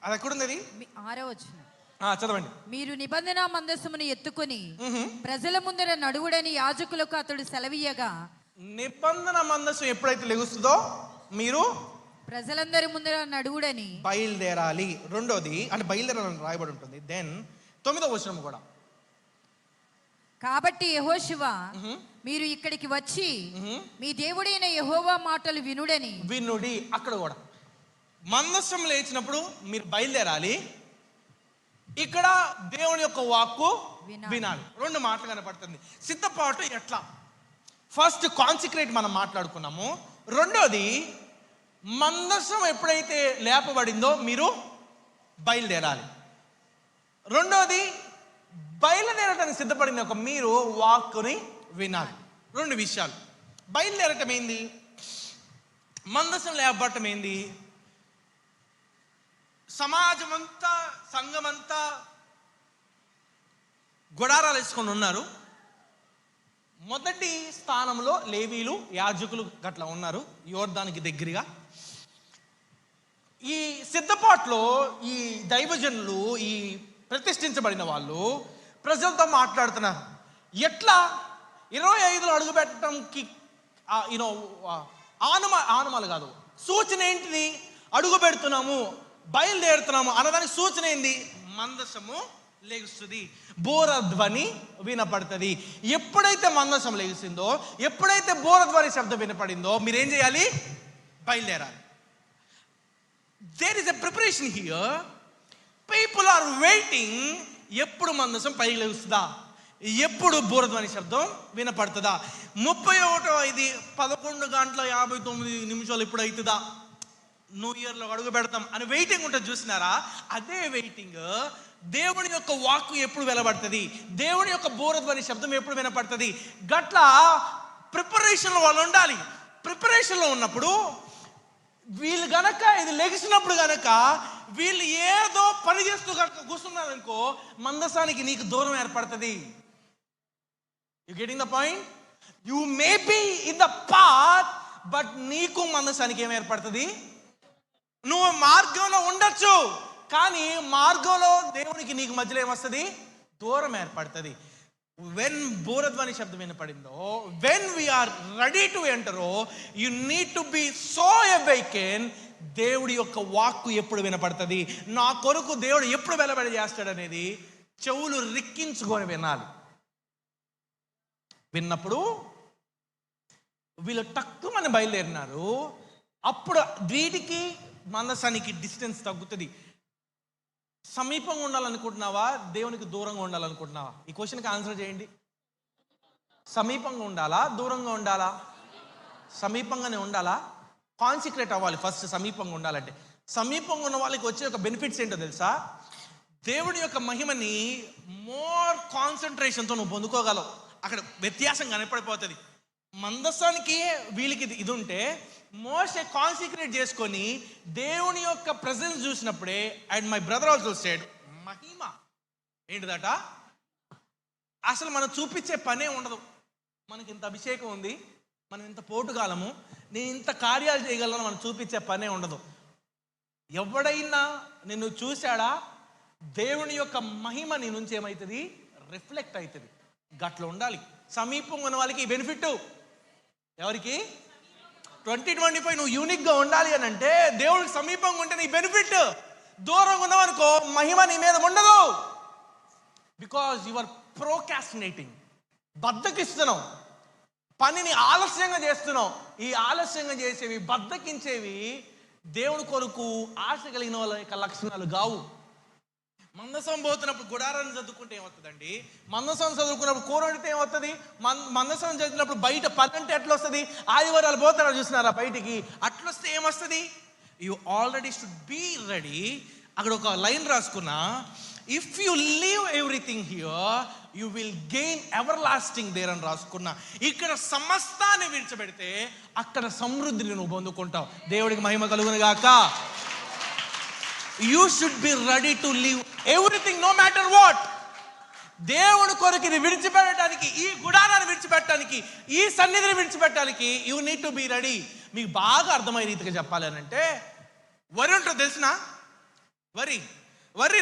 అది ఎక్కడుంది అది? 6వ వచనం. చదవండి. మీరు నిబంధన మందసమును ఎత్తుకొని ప్రజల ముందర నడువుడని యాజకులకు అతడు సెలవీయగా, నిబంధన మందసం ఎప్పుడైతే లెగుస్తుందో మీరు ప్రజలందరి ముందర నడువుడని బయలుదేరాలి. రెండోది అంటే బయలుదేరాలని రాయబడి ఉంటుంది. దెన్ 9వ వచనం కూడా, కాబట్టి యెహోషువ మీరు ఇక్కడికి వచ్చి మీ దేవుడైన యెహోవా మాటలు వినుడని. వినుడి. అక్కడ కూడా మందసం లేచినప్పుడు మీరు బయలుదేరాలి. ఇక్కడ దేవుని యొక్క వాక్కు వినాలి. 2 మాటలు కనపడుతుంది. సిద్ధపాటు ఎట్లా? ఫస్ట్ కాన్సిక్రేట్ మనం మాట్లాడుకున్నాము. రెండోది మందసం ఎప్పుడైతే లేపబడిందో మీరు బయలుదేరాలి. రెండోది బయలుదేరటానికి సిద్ధపడిన ఒక మీరు వాక్కుని వినాలి. 2 విషయాలు. బయలుదేరటం ఏంది? మందసం లేపబడటం ఏంది? సమాజం అంతా, సంఘం అంతా గుడారాలు వేసుకొని ఉన్నారు. మొదటి స్థానంలో లేవీలు, యాజకులు గట్లా ఉన్నారు యోర్దానికి దగ్గరగా. ఈ సిద్ధపాట్లో ఈ దైవజనులు, ఈ ప్రతిష్ఠించబడిన వాళ్ళు ప్రజలతో మాట్లాడుతున్నారు. ఎట్లా 25లో అడుగు పెట్టడంకి ఆనమాలు కాదు, సూచన ఏంటిది? అడుగు పెడుతున్నాము, బయలుదేరుతున్నాము అన్నదానికి సూచన ఏంది? మందసము లెగుస్తుంది, బోరధ్వని వినపడుతుంది. ఎప్పుడైతే మందసం లెగిసిందో, ఎప్పుడైతే బోరధ్వని శబ్దం వినపడిందో మీరేం చేయాలి? బయలుదేరాలి. There is a preparation here. People are waiting. ఎప్పుడు మందసం పైకి లెగుస్తుందా? ఎప్పుడు బోరధ్వని శబ్దం వినపడుతుందా? 11:59 ఇప్పుడు అవుతుందా? న్యూ ఇయర్లో అడుగు పెడతాం అని వెయిటింగ్ ఉంటుంది చూసినారా? అదే వెయిటింగ్. దేవుని యొక్క వాక్కు ఎప్పుడు వెలబడుతుంది, దేవుని యొక్క బోరధ్వని శబ్దం ఎప్పుడు వినపడుతుంది, గట్లా ప్రిపరేషన్లో వాళ్ళు ఉండాలి. ప్రిపరేషన్లో ఉన్నప్పుడు వీళ్ళు గనక ఇది లెగిసినప్పుడు గనక వీళ్ళు ఏదో పని చేస్తూ కనుక కూర్చున్నారు అనుకో, మందసానికి నీకు దూరం ఏర్పడుతుంది. You getting the point? You may be in the path, but నీకు మందసానికి ఏం ఏర్పడుతుంది? నువ్వు మార్గంలో ఉండొచ్చు, కానీ మార్గంలో దేవునికి నీకు మధ్యలో ఏమొస్తుంది? దూరం ఏర్పడుతుంది. వెన్ బోరధ్వని శబ్దం వినపడిందో, వెన్ వీఆర్ రెడీ టు ఎంటరో, you need to be so awaken. దేవుడి యొక్క వాక్కు ఎప్పుడు వినపడుతుంది, నా కొరకు దేవుడు ఎప్పుడు వెలబడి చేస్తాడు అనేది చెవులు రిక్కించుకొని వినాలి. విన్నప్పుడు వీళ్ళు తక్కువని బయలుదేరినారు. అప్పుడు వీటికి మందసానికి డిస్టెన్స్ తగ్గుతుంది. సమీపంగా ఉండాలనుకుంటున్నావా, దేవునికి దూరంగా ఉండాలనుకుంటున్నావా? ఈ క్వశ్చన్కి ఆన్సర్ చేయండి. సమీపంగా ఉండాలా, దూరంగా ఉండాలా? సమీపంగానే ఉండాలా? కాన్సిక్రేట్ అవ్వాలి ఫస్ట్. సమీపంగా ఉండాలంటే, సమీపంగా ఉన్న వాళ్ళకి వచ్చే ఒక బెనిఫిట్స్ ఏంటో తెలుసా? దేవుడి యొక్క మహిమని మోర్ కాన్సన్ట్రేషన్తో నువ్వు పొందుకోగలవు. అక్కడ వ్యత్యాసం కనపడిపోతుంది. మందసానికి వీళ్ళకి ఇది ఉంటే, మోషే కాన్సిక్రేట్ చేసుకొని దేవుని యొక్క ప్రెజెన్స్ చూసినప్పుడే, and my brother also said, మహిమ ఏంటిదట? అసలు మనం చూపించే పనే ఉండదు. మనకి ఇంత అభిషేకం ఉంది, మనం ఇంత పోటుగాలము, నేను ఇంత కార్యాలు చేయగలను, మనం చూపించే పనే ఉండదు. ఎవడైనా నిన్ను చూశాడా, దేవుని యొక్క మహిమ నీ నుంచి ఏమవుతుంది? రిఫ్లెక్ట్ అవుతుంది. గట్ల ఉండాలి. సమీపంగా ఉన్న వాళ్ళకి ఈ బెనిఫిట్. ఎవరికి? 2025 నువ్వు యూనిక్గా ఉండాలి అని అంటే, దేవుడికి సమీపంగా ఉంటే నీ బెనిఫిట్. దూరంగా ఉన్నావనుకో, మహిమ నీ మీద ఉండదు. Because you are procrastinating. బద్ధకిస్తున్నావు, పనిని ఆలస్యంగా చేస్తున్నావు. ఈ ఆలస్యంగా చేసేవి, బద్ధకించేవి దేవుని కొరకు ఆశ కలిగిన వాళ్ళ యొక్క లక్షణాలు కావు. మందసం పోతున్నప్పుడు గుడారాన్ని చదువుకుంటే ఏమవుతుందండి? మందసం చదువుకున్నప్పుడు కూర వండితే ఏమవుతుంది? మందసం చదివినప్పుడు బయట పని అంటే ఎట్లా వస్తుంది? ఆదివారాలు పోతారా చూసినారా బయటికి? అట్లొస్తే ఏమొస్తుంది? You already should be ready. అక్కడ ఒక లైన్ రాసుకున్నా, if you leave everything here you will gain everlasting there అని రాసుకున్నా. ఇక్కడ సమస్తాన్ని విడిచిపెడితే అక్కడ సమృద్ధిని నువ్వు పొందుకుంటావు. దేవుడికి మహిమ కలుగును గాక. You should be ready to leave everything, no matter what. దేవుని కొరకు ఇది విడిచిపెట్టడానికి, ఈ గుడారాన్ని విడిచిపెట్టడానికి, ఈ సన్నిధిని విడిచిపెట్టడానికి you need to be ready. మీకు బాగా అర్థమయ్యే రీతిగా చెప్పాలి అని అంటే, వరి ఉంటుంది తెలిసిన, వరి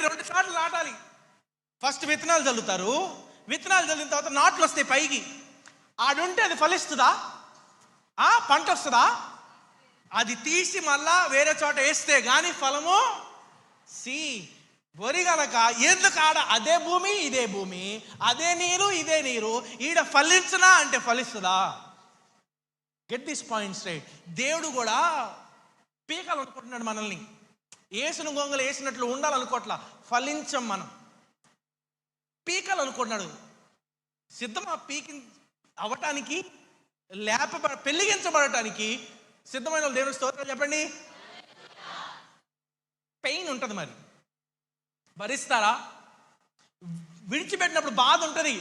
2 సార్లు నాటాలి. ఫస్ట్ విత్తనాలు చల్లుతారు, విత్తనాలు చల్లిన తర్వాత నాట్లు వస్తాయి పైకి. ఆడుంటే అది ఫలిస్తుందా? పంట వస్తుందా? అది తీసి మళ్ళా వేరే చోట వేస్తే కానీ ఫలము వరి గనక ఎందుకు ఆడ అదే భూమి ఇదే భూమి, అదే నీరు ఇదే నీరు, ఈడ ఫలించనా అంటే ఫలిస్తుందా? Get this point straight. దేవుడు కూడా పీకాలనుకుంటున్నాడు మనల్ని. ఏసును గొంగలు వేసినట్లు ఉండాలనుకోవట్లా, ఫలించం మనం. పీకాలనుకుంటున్నాడు. సిద్ధమా పీకి అవ్వటానికి, పెళ్లిగించబడటానికి సిద్ధమైన దేవుని స్తోత్రం చెప్పండి. పెయిన్ ఉంటుంది, మరి భరిస్తారా? విడిచిపెట్టినప్పుడు బాధ ఉంటుంది,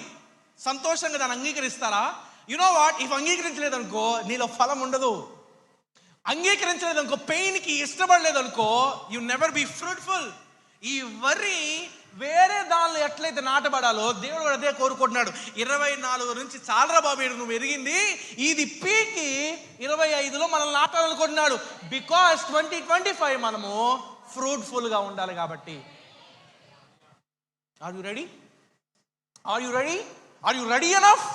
సంతోషంగా దాన్ని అంగీకరిస్తారా? యు నో వాట్, ఇఫ్ అంగీకరించలేదనుకో నీలో ఫలం ఉండదు. అంగీకరించలేదనుకో, పెయిన్కి ఇష్టపడలేదనుకో, యు నెవర్ బీ ఫ్రూట్ఫుల్. ఈ వరి వేరే దానిలో ఎట్లయితే నాటబడాలో దేవుడు కూడా అదే కోరుకుంటున్నాడు. 24 నుంచి చాలరా బాబు నువ్వు ఎదిగింది, ఇది పీకి 25లో మనల్ని నాటాలనుకుంటున్నాడు. బికాస్ 2025 మనము ఫ్రూట్ఫుల్గా ఉండాలి కాబట్టి. Are you ready? Are you ready? Are you ready enough?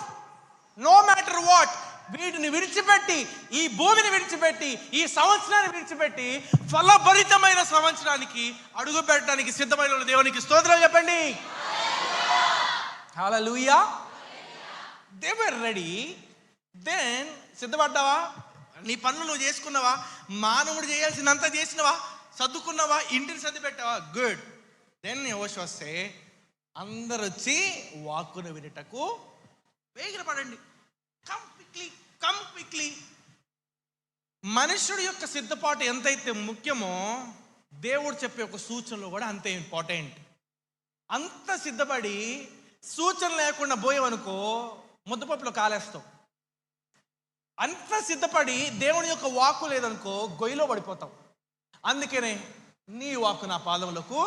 No matter what, వీటిని విడిచిపెట్టి, ఈ భూమిని విడిచిపెట్టి, ఈ సంవత్సరాన్ని విడిచిపెట్టి ఫలభరితమైన సంవత్సరానికి అడుగు పెట్టడానికి సిద్ధమైన దేవునికి స్తోత్రం చెప్పండి. Hallelujah. They were ready. Then సిద్ధపడ్డావా? నీ పనులు నువ్వు చేసుకున్నావా? మానవుడు చేయాల్సినంత చేసినవా? సర్దుకున్నావా? ఇంటిని సర్ది పెట్టావా? గుడ్. దెన్ యెహోషువ వస్తే అందరు వచ్చి వాక్కును వినుటకు వేగిరపడండి. Come quickly. మనుషుడి యొక్క సిద్ధపాటు ఎంతైతే ముఖ్యమో దేవుడు చెప్పే ఒక సూచనలు కూడా అంతే ఇంపార్టెంట్. అంత సిద్ధపడి సూచన లేకుండా పోయావనుకో ముద్దపప్పులో కాలేస్తావు. అంత సిద్ధపడి దేవుని యొక్క వాక్కు లేదనుకో గొయ్యిలో పడిపోతావు. అందుకనే నీ వాక్కు నా పాదములకు,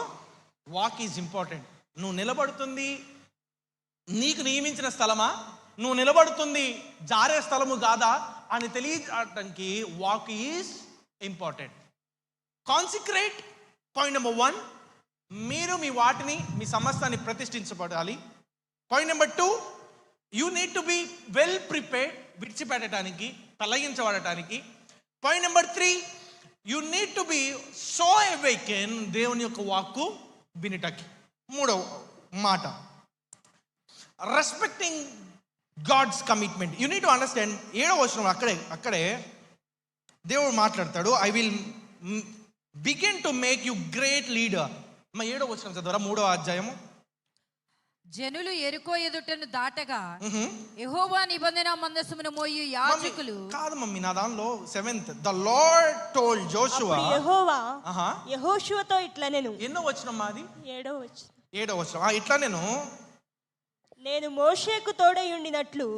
వాక్ ఈజ్ ఇంపార్టెంట్. నువ్వు నిలబడుతుంది నీకు నియమించిన స్థలమా, నువ్వు నిలబడుతుంది జారే స్థలము కాదా అని తెలియడానికి walk is important. Consecrate. Point number 1, మీరు మీ వాటిని, మీ సమస్తాన్ని ప్రతిష్ఠించబడాలి. Point number 2, you need to be well prepared, విడిచిపెట్టడానికి, తొలగించబడటానికి. Point number 3, you need to be so awaken, దేవుని యొక్క వాక్కు వినుటకి. 3వ మాట, respecting God's commitment. You need to understand. 7వ వచనం అక్కడే దేవుడు మాట్లాడతాడు, I will begin to make you great leader. 7వ వచనం చదవరా, 3వ అధ్యాయము. జనులు యెరికో ఎదుటను దాటగా యెహోవా నిబంధన మందసమును మోయు యాజకులు. కాదు మమ్మీ, నా దానిలో 7th, the Lord told Joshua. యెహోవా యెహోషువతో ఇట్లా నేను. ఎన్నో వచనం మాది? 7వ వచనం. 7వ వచనం. ఇట్లా నేను మోషేకు తోడై ఉండినట్లు,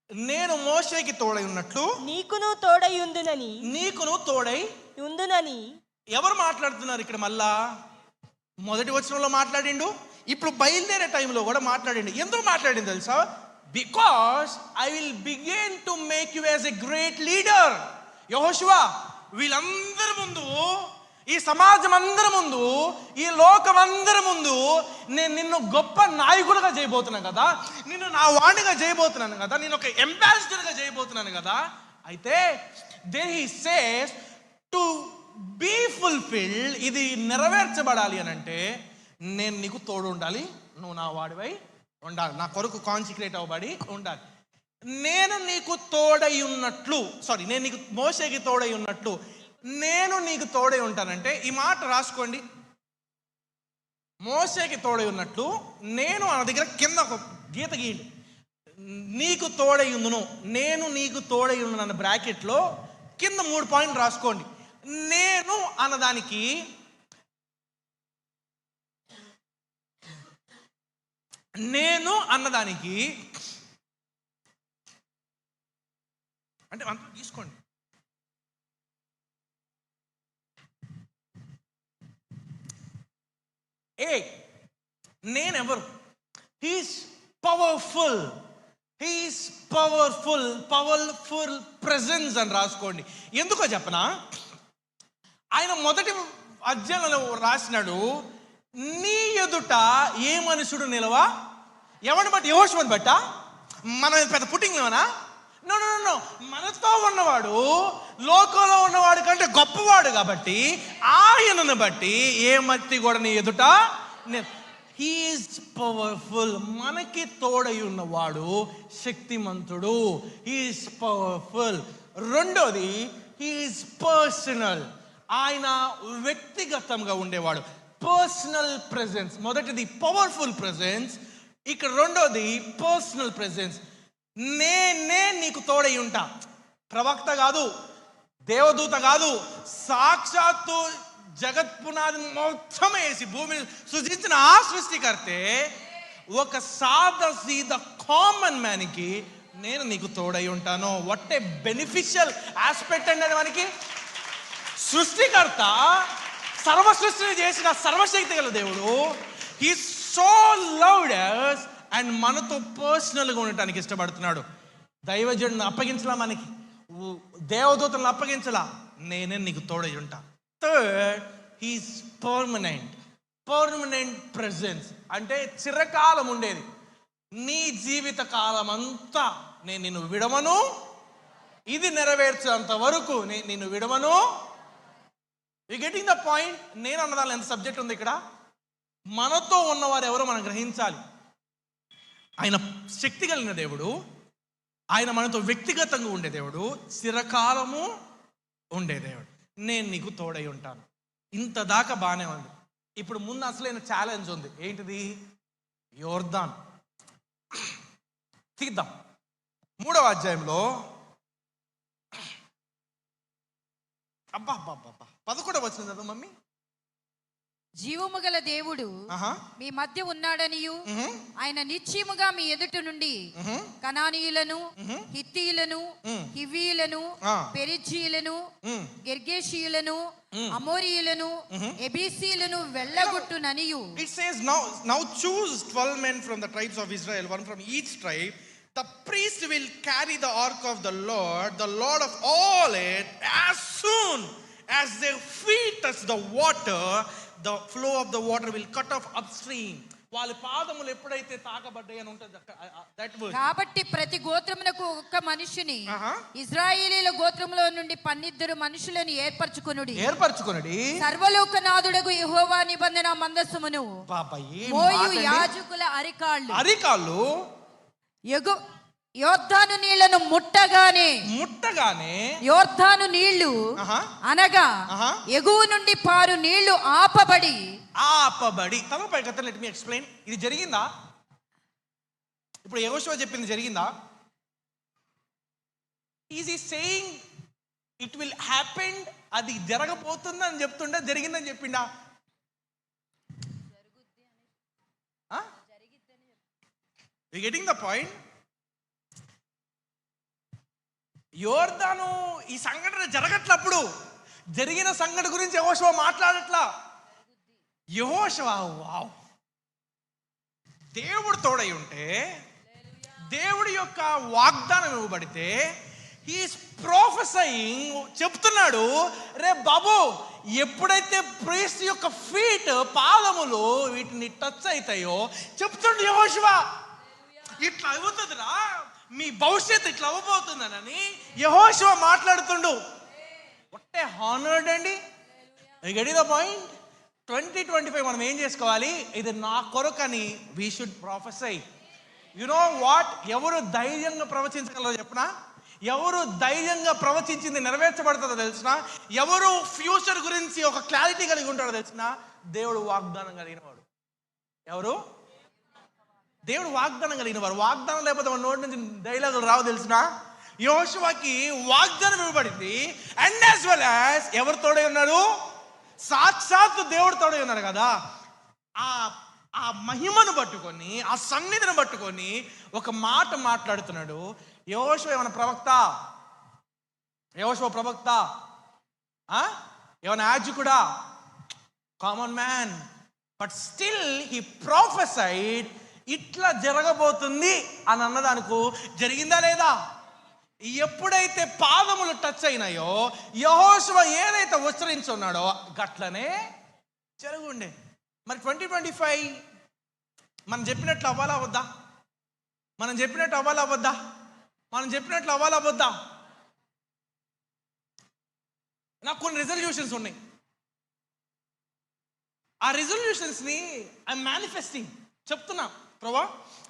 నేను మోషేకి తోడై ఉన్నట్లు నీకును తోడై ఉందునని. నీకును తోడై ఉందునని ఎవరు మాట్లాడుతున్నారు ఇక్కడ? మళ్ళా మొదటి వచనంలో మాట్లాడిండు, ఇప్పుడు బయలుదేరే టైంలో కూడా మాట్లాడిండు. ఎందుకు మాట్లాడింది తెలుసా? Because I will begin to make you as a great leader. యెహోషువా, వీళ్ళందరి ముందు, ఈ సమాజం అందరి ముందు, ఈ లోకం అందరి ముందు నేను నిన్ను గొప్ప నాయకుడిగా చేయబోతున్నాను కదా, నిన్ను నా వాణిగా చేయబోతున్నాను కదా, నేను ఒక అంబాసిడర్గా చేయబోతున్నాను కదా. అయితే then he says to be fulfilled, ఇది నెరవేర్చబడాలి అని అంటే నేను నీకు తోడు ఉండాలి, నువ్వు నా వాడివై ఉండాలి, నా కొరకు కాన్సిక్రేట్ అవ్వబడి ఉండాలి. నేను నీకు తోడై ఉన్నట్లు, నేను నీకు మోషేకి తోడై ఉన్నట్లు నేను నీకు తోడై ఉంటానంటే, ఈ మాట రాసుకోండి. మోషేకి తోడై ఉన్నట్లు నేను అన్న దగ్గర కింద ఒక గీత గీయండి. నీకు తోడై ఉందును, నేను నీకు తోడై ఉండును అన్న బ్రాకెట్లో కింద 3 పాయింట్లు రాసుకోండి. నేను అన్నదానికి అంటే అంత తీసుకోండి. నేనెవరు? He's powerful. He's powerful presence అని రాసుకోండి. ఎందుకో చెప్పనా, ఆయన మొదటి అధ్యాయంలో రాసినాడు, నీ ఎదుట ఏ మనుషుడు నిలవా. ఎవరిని బట్టి? యెహోషువని బట్ట? మనం పెద్ద పుట్టింగ్లోనా? నో. మనతో ఉన్నవాడు లోకంలో ఉన్నవాడు కంటే గొప్పవాడు కాబట్టి ఆయనను బట్టి ఏ మట్టి కూడా నీ ఎదుట. He's powerful. మనకి తోడై ఉన్నవాడు శక్తిమంతుడు. He's powerful. రెండోది, హీఈస్ పర్సనల్. ఆయన వ్యక్తిగతంగా ఉండేవాడు. Personal presence. మొదటిది పవర్ఫుల్ ప్రెజెన్స్, ఇక్కడ రెండోది పర్సనల్ ప్రెజెన్స్. నేనే నీకు తోడై ఉంటా. ప్రవక్త కాదు, దేవదూత కాదు, సాక్షాత్తు జగత్ పునాది మొత్తం వేసి భూమిని సృజించిన ఆ సృష్టికర్తే ఒక సీద కామన్ మ్యాన్కి నేను నీకు తోడై ఉంటాను. వాట్ ఏ బెనిఫిషియల్ ఆస్పెక్ట్ అండి అది మనకి. సృష్టికర్త సర్వ సృష్టిని చేసిన సర్వశక్తి గల దేవుడు, he so loved us and మనతో పర్సనల్గా ఉండటానికి ఇష్టపడుతున్నాడు. దైవజనుడిని అప్పగించలా, మనకి దేవదూతలను అప్పగించలా, నేనే నీకు తోడై ఉంటా. Third, he's permanent presence. అంటే చిరకాలం ఉండేది. నీ జీవిత కాలం అంతా నేను నిన్ను విడవను, ఇది నెరవేర్చేంత వరకు నేను నిన్ను విడవను. You getting the point? నేను అన్నదాన్ని ఎంత సబ్జెక్ట్ ఉంది ఇక్కడ. మనతో ఉన్నవారు ఎవరో మనం గ్రహించాలి. ఆయన శక్తి కలిగిన దేవుడు, ఆయన మనతో వ్యక్తిగతంగా ఉండే దేవుడు, చిరకాలము ఉండే దేవుడు. నేను నీకు తోడై ఉంటాను. ఇంత దాకా బాగానే ఉంది. ఇప్పుడు ముందు అసలైన ఛాలెంజ్ ఉంది. ఏంటిది? యోర్దాన్ తీద్దాం. 3వ అధ్యాయంలో 11వ వచనం చదువు మమ్మీ. జీవము గల దేవుడు మీ మధ్య ఉన్నాడనియు, ఆయన నిశ్చయముగా మీ ఎదుట నుండి కనానీయులను, హిత్తీయులను, హివీయులను, పెరిజ్జీయులను, గెర్గేషీయులను, అమోరీయులను, ఎబీసీయులను వెళ్ళగొట్టుననియు. It says now choose 12 men from the tribes of Israel, one from each tribe. The priest will carry the ark of the Lord of all it. As soon as their feet touch the water, the flow of the water will cut off upstream. వాళ్ళ పాదములు ఎప్పుడైతే తాకబడ్డాయి అని ఉంటుంది that word. కాబట్టి ప్రతి గోత్రమునకు ఒక్క మనుషుని, ఇశ్రాయేలీల గోత్రములో నుండి 12 మనుషులను ఏర్పరచుకొనుడి. సర్వలోకనాథుడగు యెహోవా నిబంధన మందసమును మోయు యాజకుల అరికాళ్ళు యోర్దాను నీళ్లను ముట్టగానే యోర్దాను నీళ్లు అనగా ఎగువ నుండి పారు నీళ్లు ఆపబడి. తలపై కథ. Let me explain. ఇది జరిగిందా? ఇప్పుడు యెహోషువ చెప్పింది జరిగిందా? ఈజ్ ఈ సేయింగ్ ఇట్ విల్ హ్యాపెన్? అది జరగబోతుందని చెప్తుండా, జరిగిందని చెప్పిండా? You getting the point? యోర్దాను ఈ సంఘటన జరగట్లప్పుడు జరిగిన సంఘటన గురించి యెహోషువ మాట్లాడట్లా. యెహోషువ వావ్, దేవుడు తోడై ఉంటే, దేవుడి యొక్క వాగ్దానం ఇవ్వబడితే, హీస్ ప్రొఫెసయింగ్, చెప్తున్నాడు, రే బాబు ఎప్పుడైతే ప్రీస్ట్ యొక్క ఫీట్, పాదములు వీటిని టచ్ అవుతాయో చెప్తుండు యెహోషువ, ఇట్లా అవుతుందిరా, మీ భవిష్యత్తు ఇట్లా అవ్వబోతుందనని యెహోషువ మాట్లాడుతుండు. వాట్ ఏ హానర్డ్ అండి. Get the point. 2025 మనం ఏం చేసుకోవాలి? ఇది నా కొరకని we should prophesy. You know what? ఎవరు ధైర్యంగా ప్రవచించగలరో చెప్పనా? ఎవరు ధైర్యంగా ప్రవచించింది నెరవేర్చబడుతుందో తెలిసిన? ఎవరు ఫ్యూచర్ గురించి ఒక క్లారిటీ కలిగి ఉంటాడో తెలిసిన? దేవుడు వాగ్దానం కలిగిన వాడు. ఎవరు? దేవుడు వాగ్దానం కలిగిన వారు. వాగ్దానం లేకపోతే మన నోటి నుంచి డైలాగులు రావు తెలిసిన? యెహోషువకి వాగ్దానం ఇవ్వబడింది. అండ్ యాజ్ వెల్ యాజ్ ఎవరు తోడై ఉన్నారు? సాక్షాత్తు దేవుడు తోడై ఉన్నారు కదా. ఆ మహిమను పట్టుకొని, ఆ సన్నిధిని పట్టుకొని ఒక మాట మాట్లాడుతున్నాడు. యెహోషువ ఏమైనా ప్రవక్త? యెహోషువ ప్రవక్త? ఏమైనా యాజకుడా? Common man. But still he prophesied ఇట్లా జరగబోతుంది అని అన్నదానికి జరిగిందా లేదా? ఎప్పుడైతే పాదములు టచ్ అయినాయో యెహోషువ ఏదైతే ఉచ్చరించున్నాడో గట్లనే జరుగుండే. మరి 2025 మనం చెప్పినట్లు అవ్వాలా వద్దా? మనం చెప్పినట్టు అవ్వాలా వద్దా? మనం చెప్పినట్లు అవ్వాలా వద్దా? నాకు కొన్ని రిజల్యూషన్స్ ఉన్నాయి. ఆ రిజల్యూషన్స్ని ఐఎమ్ మేనిఫెస్టింగ్. చెప్తున్నా ప్రభా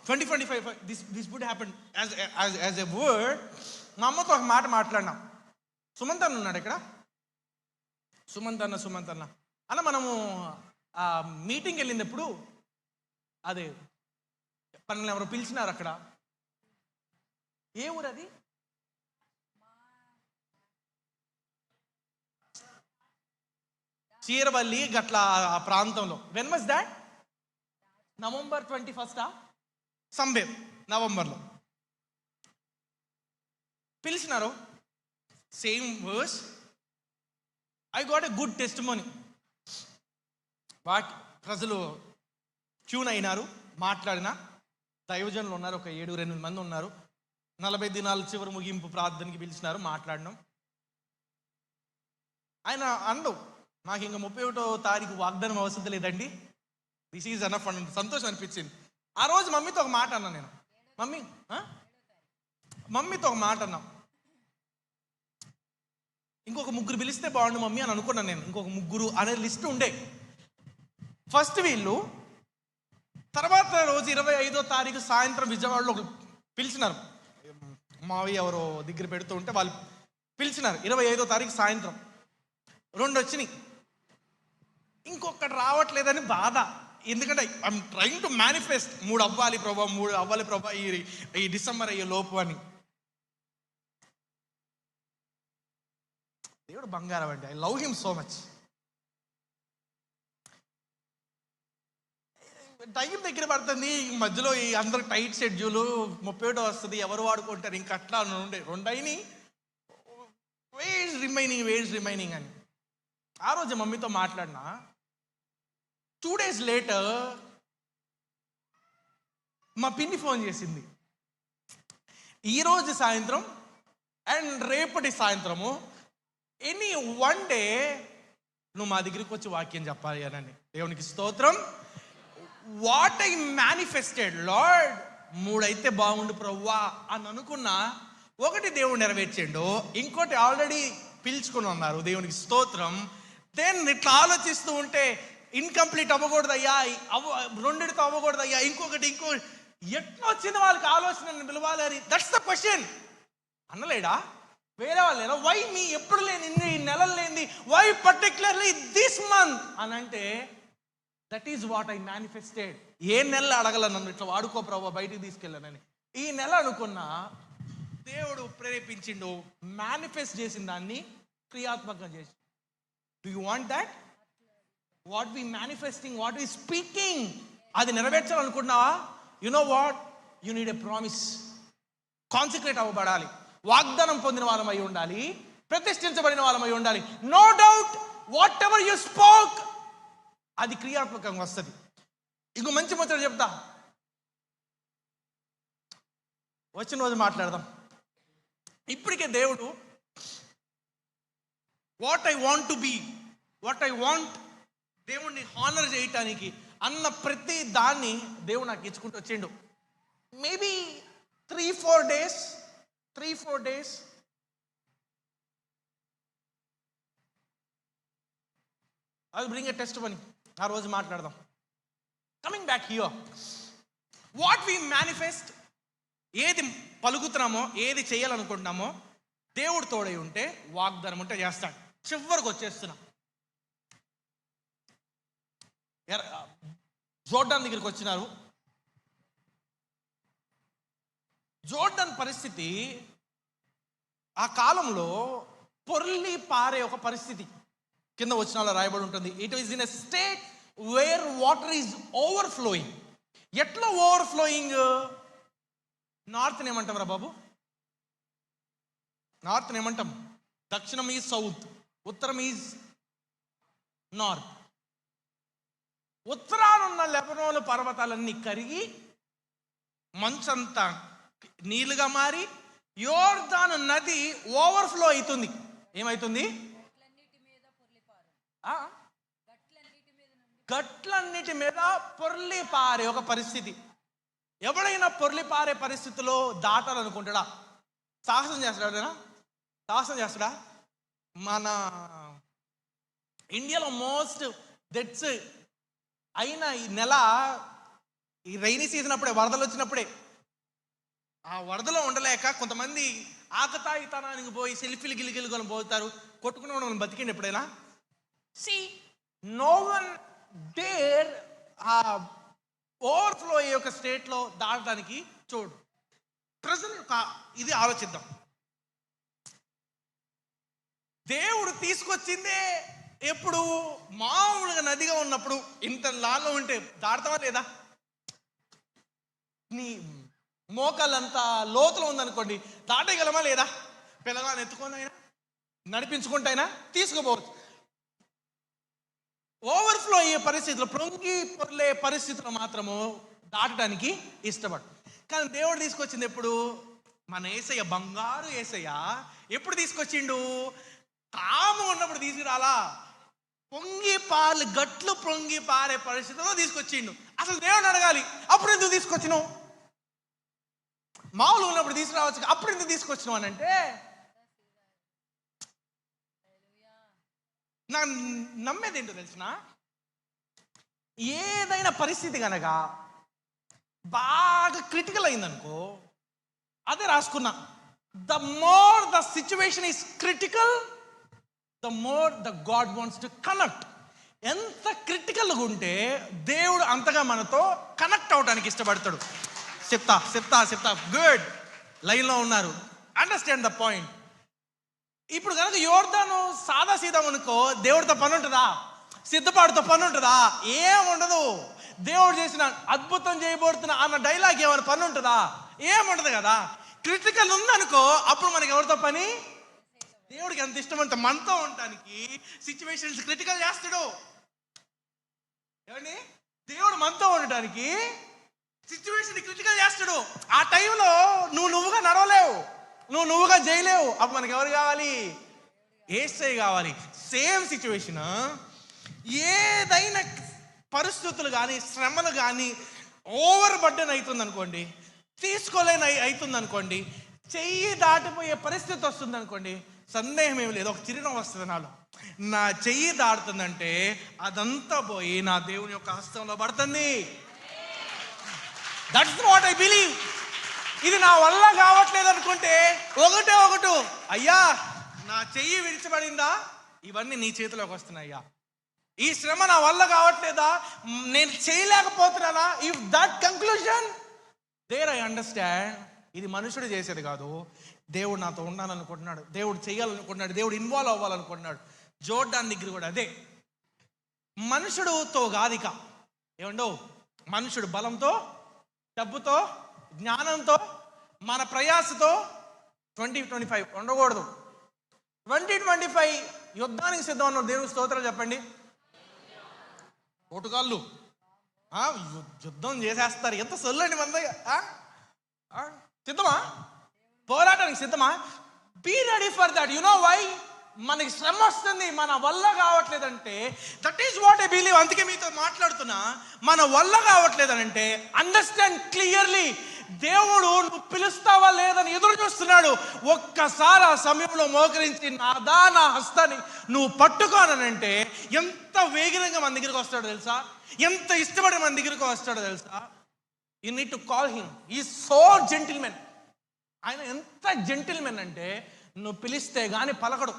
2025 this would happen as a word. మా అమ్మతో ఒక మాట మాట్లాడినా. సుమంత్ అన్న ఉన్నాడు ఇక్కడ. సుమంత్ అన్న అన్న మనము ఆ మీటింగ్కి వెళ్ళినప్పుడు అదే పనులు ఎవరో పిలిచినారు అక్కడ. ఏ ఊరు అది? చీరవల్లి గట్ల ఆ ప్రాంతంలో. When was that? November 21st somewhere నవంబర్లో పిలిచినారు. Same verse. I got a good testimony. ప్రజలు ట్యూన్ అయినారు. మాట్లాడిన దైవజనులు ఉన్నారు, ఒక 7-8 మంది ఉన్నారు. 40 దినాల చివరి ముగింపు ప్రార్థనకి పిలిచినారు. మాట్లాడినాం. ఆయన అండు నాకు ఇంకా 31వ తారీఖు వాగ్దానం అవసరం లేదండి, దిస్ ఈజ్ ఎనఫ్ అని. సంతోషం అనిపించింది. ఆ రోజు మమ్మీతో ఒక మాట అన్నా నేను. మమ్మీతో ఒక మాట అన్నా, ఇంకొక 3 పిలిస్తే బాగుండు మమ్మీ అని అనుకున్నాను నేను. ఇంకొక 3 అనే లిస్ట్ ఉండే. ఫస్ట్ వీళ్ళు. తర్వాత రోజు 25వ తారీఖు సాయంత్రం విజయవాడలో పిలిచినారు. మావి ఎవరో దగ్గర పెడుతూ ఉంటే వాళ్ళు పిలిచినారు. 25వ తారీఖు సాయంత్రం 2 వచ్చినాయి. ఇంకొకటి రావట్లేదని బాధ. ఎందుకంటే ఐఎమ్ ట్రైంగ్ టు మేనిఫెస్ట్ 3 అవ్వాలి ప్రభా ఈ డిసెంబర్ అయ్యే లోపు అని. దేవుడు బంగారం అండి. I love him so much. Time దగ్గర పడుతుంది. ఈ మధ్యలో ఈ అందరు టైట్ షెడ్యూలు 31 వస్తుంది, ఎవరు వాడుకుంటారు, ఇంక అట్లా ఉండే 2 అయినాయి. వేజ్ రిమైనింగ్ అని. ఆ రోజు మమ్మీతో మాట్లాడినా. 2 days లేటర్ మా పిన్ని ఫోన్ చేసింది. ఈరోజు సాయంత్రం అండ్ రేపటి సాయంత్రము ఎనీ 1 day నువ్వు మా దగ్గరికి వచ్చి వాక్యం చెప్పాలి అని. దేవునికి స్తోత్రం. వాట్ ఐ మేనిఫెస్టెడ్ లార్డ్, 3 అయితే బాగుండు ప్రవ్వా అని అనుకున్నా. ఒకటి దేవుడు నెరవేర్చిండు, ఇంకోటి ఆల్రెడీ పిలుచుకుని ఉన్నారు. దేవునికి స్తోత్రం. దెన్ ఇట్లా ఆలోచిస్తూ ఉంటే ఇన్కంప్లీట్ అవ్వకూడదయ్యా, 2తో అవ్వకూడదయ్యా, ఇంకొకటి ఎట్లా వచ్చింది వాళ్ళకి ఆలోచన పిలవాలి అని. That's the question. అనలేడా వేరే వాళ్ళు లేదా? వై మీ ఎప్పుడు లేని ఇన్ని నెలలు లేనిది, వై పర్టికులర్లీ దిస్ మంత్ అని అంటే that is what I manifested. ఏ నెల అడగల నన్ను ఇట్లా వాడుకో ప్రభావ బయటికి తీసుకెళ్ళానని. ఈ నెల అనుకున్నా, దేవుడు ప్రేరేపించిండు. మేనిఫెస్ట్ చేసిన దాన్ని క్రియాత్మకంగా చేసి. Do you want that? What we manifesting, what we speaking, అది నెరవేర్చాలనుకుంటున్నావా? You know what, you need a promise. Consecrate అవ్వబడాలి. వాగ్దానం పొందిన వాళ్ళమై ఉండాలి. ప్రతిష్ఠించబడిన వాళ్ళమై ఉండాలి. No doubt whatever you spoke అది క్రియాత్మకంగా వస్తుంది. ఇంకో మంచి ముచ్చట చెప్తా, వచ్చిన రోజు మాట్లాడదాం. ఇప్పటికే దేవుడు what I want to be, what I want, దేవుణ్ణి హానర్ చేయటానికి అన్న ప్రతి దాన్ని దేవుడు నాకు ఇచ్చుకుంటూ వచ్చిండు. Maybe 3-4 days I will bring a testimony. ఆ రోజు మాట్లాడదాం. Coming back here, what we manifest, ఏది పలుకుతున్నామో, ఏది చేయాలనుకుంటున్నామో, దేవుడు తోడై ఉంటే, వాగ్దానం ఉంటే చేస్తాడు. చివరికి వచ్చేస్తున్నా. జోర్డాన్ దగ్గరికి వచ్చినారు. జోర్డాన్ పరిస్థితి ఆ కాలంలో పొర్లి పారే ఒక పరిస్థితి. కింద వచనాల్లో రాయబడి ఉంటుంది. It is in a state where water is overflowing. ఎట్లా ఓవర్ఫ్లోయింగ్? నార్త్ని ఏమంటాం రా బాబు? నార్త్ని ఏమంటాం? దక్షిణం ఈజ్ సౌత్, ఉత్తరం ఈజ్ నార్త్. ఉత్తరానున్న లెబనోను పర్వతాలన్నీ కరిగి మంచంతా నీళ్ళుగా మారి యోర్దాను నది ఓవర్ఫ్లో అవుతుంది. ఏమవుతుంది? గట్లన్నిటి మీద పొర్లి పారే ఒక పరిస్థితి. ఎవడైనా పొర్లి పారే పరిస్థితిలో దాటాలనుకుంటాడా? సాహసం చేస్తాడా? సాహసం చేస్తాడా? మన ఇండియాలో మోస్ట్ డెత్స్ అయిన ఈ నెల ఈ రైనీ సీజన్ అప్పుడే, వరదలు వచ్చినప్పుడే. ఆ వరదలో ఉండలేక కొంతమంది ఆకతాయితనానికి పోయి సెల్ఫీలు గిలిగిలుకొని పోతారు. కొట్టుకునే వాళ్ళని బతికిండి ఎప్పుడైనా? సి నో వన్ డేర్ ఆ ఓవర్ఫ్లో ఈ యొక్క స్టేట్లో దాటడానికి చూడు. ప్రజెంట్ ఇది ఆలోచిద్దాం. దేవుడు తీసుకొచ్చిందే ఎప్పుడు? మామూలుగా నదిగా ఉన్నప్పుడు. ఇంత లాలో ఉంటే దాడతావా లేదా? నీ మోకాళ్ళంతా లోతులో ఉందనుకోండి, దాటగలమా లేదా? పిల్లగాని ఎత్తుకొని నడిపించుకుంటైనా తీసుకుపోవచ్చు. ఓవర్ఫ్లో అయ్యే పరిస్థితులు, పొంగి పొర్లే పరిస్థితులు మాత్రము దాటడానికి ఇష్టపడు. కానీ దేవుడు తీసుకొచ్చింది ఎప్పుడు? మన యేసయ్య, బంగారు యేసయ్య ఎప్పుడు తీసుకొచ్చిండు? తాము ఉన్నప్పుడు తీసుకురాలా, గట్లు పొంగి పారే పరిస్థితుల్లో తీసుకొచ్చిండు. అసలు దేవుడు అడగాలి, అప్పుడు ఎందుకు తీసుకొచ్చినావు? మామూలు ఉన్నప్పుడు తీసుకురావచ్చు, అప్పుడు ఎందుకు తీసుకొచ్చినావు అని అంటే, నాకు నమ్మేది ఏంటో తెలిసిన, ఏదైనా పరిస్థితి కనుక బాగా క్రిటికల్ అయిందనుకో, అదే రాసుకున్నా, the more the situation is critical, the more the God wants to connect. ఎంత క్రిటికల్గా ఉంటే దేవుడు అంతగా మనతో కనెక్ట్ అవడానికి ఇష్టపడతాడు. చెప్తా గుడ్, లైన్లో ఉన్నారు. Understand the point. ఇప్పుడు కనుక యోర్దాను సాదా సీదా అనుకో, దేవుడితో పని ఉంటుందా? సిద్ధపాటుతో పని ఉంటుందా? ఏముండదు. దేవుడు చేసిన అద్భుతం చేయబోతున్నా అన్న డైలాగ్ ఏమైనా పని ఉంటుందా? ఏముండదు కదా. క్రిటికల్ ఉందనుకో, అప్పుడు మనకి ఎవరితో పని? దేవుడికి ఎంత ఇష్టం అంత మనతో ఉండటానికి సిచ్యువేషన్స్ క్రిటికల్ చేస్తాడు. ఏమండి? దేవుడు మనతో ఉండటానికి సిచ్యువేషన్ క్రిటికల్ చేస్తాడు. ఆ టైంలో నువ్వుగా నడవలేవు, నువ్వుగా చేయలేవు. అప్పుడు మనకి ఎవరు కావాలి? యేసయ్య కావాలి. సేమ్ సిచ్యువేషన్, ఏదైనా పరిస్థితులు కానీ శ్రమలు కానీ ఓవర్ బర్డెన్ అవుతుంది అనుకోండి, తీసుకోలేని అవుతుంది అనుకోండి, చెయ్యి దాటిపోయే పరిస్థితి వస్తుంది అనుకోండి, సందేహం ఏమి లేదు, ఒక చిరునవ్వు వస్తుంది నాలో. నా చెయ్యి దాడుతుందంటే అదంతా పోయి నా దేవుని యొక్క హస్తంలో పడుతుంది. That's what I believe. ఇది నా వల్ల కావట్లేదు అనుకుంటే ఒకటి, అయ్యా నా చెయ్యి విడిచబడిందా, ఇవన్నీ నీ చేతిలోకి వస్తున్నాయి. అయ్యా ఈ శ్రమ నా వల్ల కావట్లేదా, నేను చేయలేకపోతున్నానా, if that conclusion there I understand, ఇది మనుషుడు చేసేది కాదు, దేవుడు నాతో ఉండాలనుకుంటున్నాడు, దేవుడు చేయాలనుకుంటున్నాడు, దేవుడు ఇన్వాల్వ్ అవ్వాలనుకుంటున్నాడు. జోర్డాన్ దగ్గర కూడా అదే. మనుషుడుతో కాదిక. ఏమండో, మనుషుడు బలంతో, డబ్బుతో, జ్ఞానంతో, మన ప్రయాసతో 2025 ఉండకూడదు. 2025 యుద్ధానికి సిద్ధం ఉన్న దేవుని స్తోత్రాలు చెప్పండి. ఓటుగాళ్ళు యుద్ధం చేసేస్తారు. ఎంత సొల్లండి మంది. సిద్ధమా? పోరాటానికి సిద్ధమా? Be ready for that. You know why? మనకి శ్రమ వస్తుంది, మన వల్ల కావట్లేదంటే, that is what I believe. అందుకే మీతో మాట్లాడుతున్నా. మన వల్ల కావట్లేదనంటే అండర్స్టాండ్ క్లియర్లీ, దేవుడు నువ్వు పిలుస్తావా లేదని ఎదురు చూస్తున్నాడు. ఒక్కసారి ఆ సమయంలో మోకరించి నా హస్తాన్ని నువ్వు పట్టుకోనంటే ఎంత వేగంగా మన దగ్గరికి వస్తాడో తెలుసా, ఎంత ఇష్టపడి మన దగ్గరికి వస్తాడో తెలుసా. You need to call him. ఈ సో జెంటిల్మెన్. ఆయన ఎంత జెంటిల్మెన్ అంటే నువ్వు పిలిస్తే గాని పలకడు.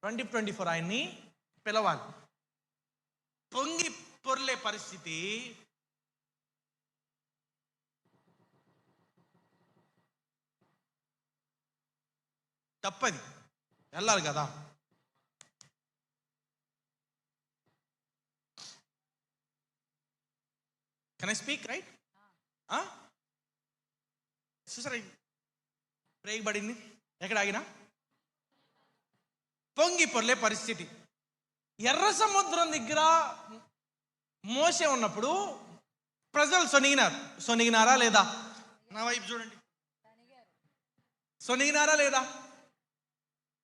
2024 ఆయన్ని పిలవాలి. పొంగి పొర్లే పరిస్థితి, తప్పది, వెళ్ళాలి కదా. Can I speak right? చూసారా బ్రేక్ పడింది, ఎక్కడ ఆగినా? పొంగి పొర్లే పరిస్థితి. ఎర్ర సముద్రం దగ్గర మోసే ఉన్నప్పుడు ప్రజలు సొనిగినారా లేదా? నా వైపు చూడండి, సొనిగినారా లేదా?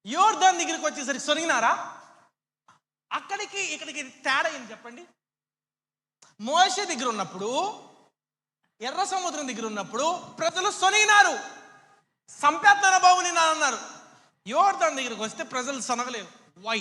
యోర్దాను దగ్గరికి వచ్చేసరికి సొనిగినారా? అక్కడికి ఇక్కడికి తేడా ఏంటి చెప్పండి? మోషే దగ్గర ఉన్నప్పుడు, ఎర్ర సముద్రం దగ్గర ఉన్నప్పుడు ప్రజలు సొనిగినారు, సంపేత్తన బావుని నా అన్నారు. యోర్దాను దగ్గరికి వస్తే ప్రజలు సొనగలేరు. వై?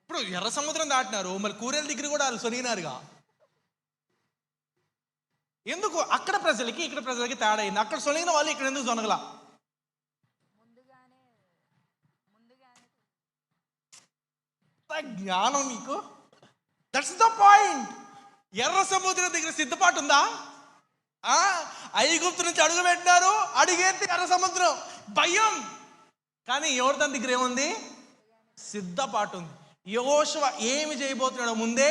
ఇప్పుడు ఎర్ర సముద్రం దాటినారు, మరి కూరేల దగ్గర కూడా వాళ్ళు సొనిగినారుగా. ఎందుకు అక్కడ ప్రజలకి ఇక్కడ ప్రజలకి తేడా అయింది? అక్కడ సొనిగిన వాళ్ళు ఇక్కడ ఎందుకు సొనగలా? జ్ఞానం మీకు. That's the point. ఎర్ర సముద్రం దగ్గర సిద్ధపాటు ఉందా? ఐగుప్తు నుంచి అడుగు పెట్టినారు, అడిగేది ఎర్ర సముద్రం, భయం. కానీ యోర్దాను దగ్గర ఏముంది? సిద్ధపాటు ఉంది. యెహోషువ ఏమి చేయబోతున్నాడో ముందే.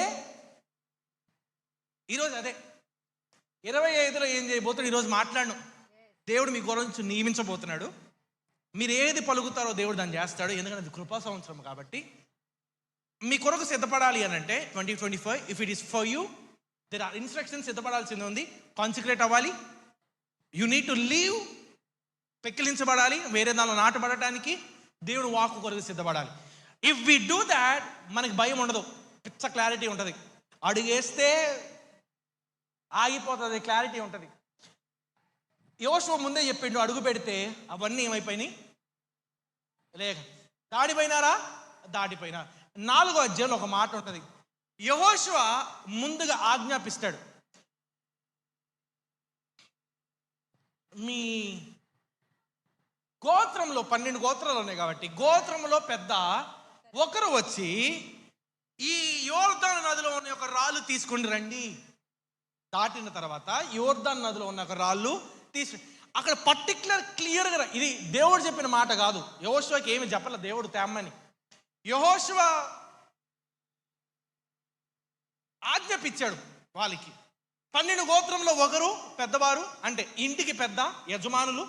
ఈరోజు అదే 25లో ఏం చేయబోతున్నాడు ఈరోజు మాట్లాడను. దేవుడు మీ గురించి నియమించబోతున్నాడు. మీరు ఏది పలుకుతారో దేవుడు దాన్ని చేస్తాడు. ఎందుకంటే అది కృపా సంవత్సరం కాబట్టి. మీ కొరకు సిద్ధపడాలి అని అంటే 2025, if it is for you, there are instructions. సిద్ధపడాల్సింది ఉంది. కాన్సిక్రేట్ అవ్వాలి. You need to leave. పెక్కిలించబడాలి, వేరే దానిలో నాటబడటానికి. దేవుడు వాక్కు కొరకు సిద్ధపడాలి. ఇఫ్ వి డూ దాట్, మనకి భయం ఉండదు, పిచ్చ క్లారిటీ ఉంటుంది. అడుగేస్తే ఆగిపోతుంది, క్లారిటీ ఉంటుంది. యోషువ ముందే చెప్పిండు, అడుగు పెడితే అవన్నీ ఏమైపోయినాయి? లేక దాడిపోయినారా? దాటిపోయినా. 4వ అధ్యాయంలో ఒక మాట ఉంటుంది. యెహోషువ ముందుగా ఆజ్ఞాపిస్తాడు, మీ గోత్రంలో 12 గోత్రాలు ఉన్నాయి కాబట్టి గోత్రంలో పెద్ద ఒకరు వచ్చి ఈ యోర్దాను నదిలో ఉన్న ఒక రాళ్ళు తీసుకుని రండి. దాటిన తర్వాత యోర్దాను నదిలో ఉన్న ఒక రాళ్ళు అక్కడ పర్టికులర్ క్లియర్గా, ఇది దేవుడు చెప్పిన మాట కాదు. యెహోషువకి ఏమి చెప్పలే దేవుడు తేమ్మని. యెహోషువ ఆజ్ఞాపించాడు వాళ్ళకి. 12 గోత్రంలో ఒకరు పెద్దవారు, అంటే ఇంటికి పెద్ద, యజమానులు.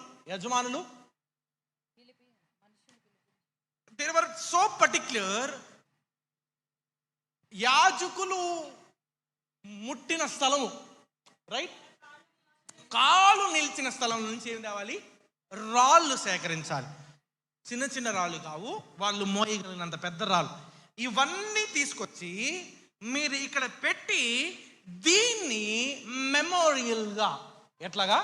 They were so particular. యాజకులు ముట్టిన స్థలము, రైట్, కాలు నిలిచిన స్థలం నుంచి ఏం తేవాలి? రాళ్ళు సేకరించాలి. చిన్న చిన్న రాళ్ళు కావు, వాళ్ళు మోయగలిగినంత పెద్ద రాళ్ళు. ఇవన్నీ తీసుకొచ్చి మీరు ఇక్కడ పెట్టి దీన్ని మెమోరియల్గా, ఎట్లాగా,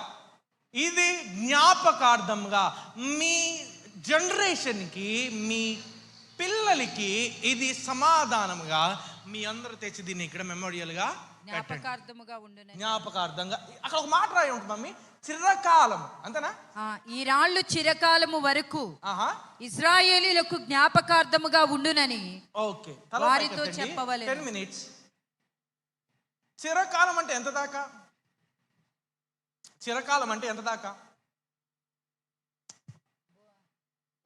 ఇది జ్ఞాపకార్థంగా మీ జనరేషన్కి, మీ పిల్లలకి ఇది సమాధానంగా మీ అందరూ తెచ్చి దీన్ని ఇక్కడ మెమోరియల్గా జ్ఞాపకార్థంగా. అక్కడ ఒక మాట రాయి ఉంటుంది మమ్మీ, చిరకాలం, అంతేనా? ఈ రాళ్ళు చిరకాలము వరకు ఇశ్రాయేలీలకు జ్ఞాపకార్థముగా ఉండునని ఓకే వారితో చెప్పవలెను. 10 minutes. చిరకాలం అంటే ఎంత దాకా? చిరకాలం అంటే ఎంత దాకా?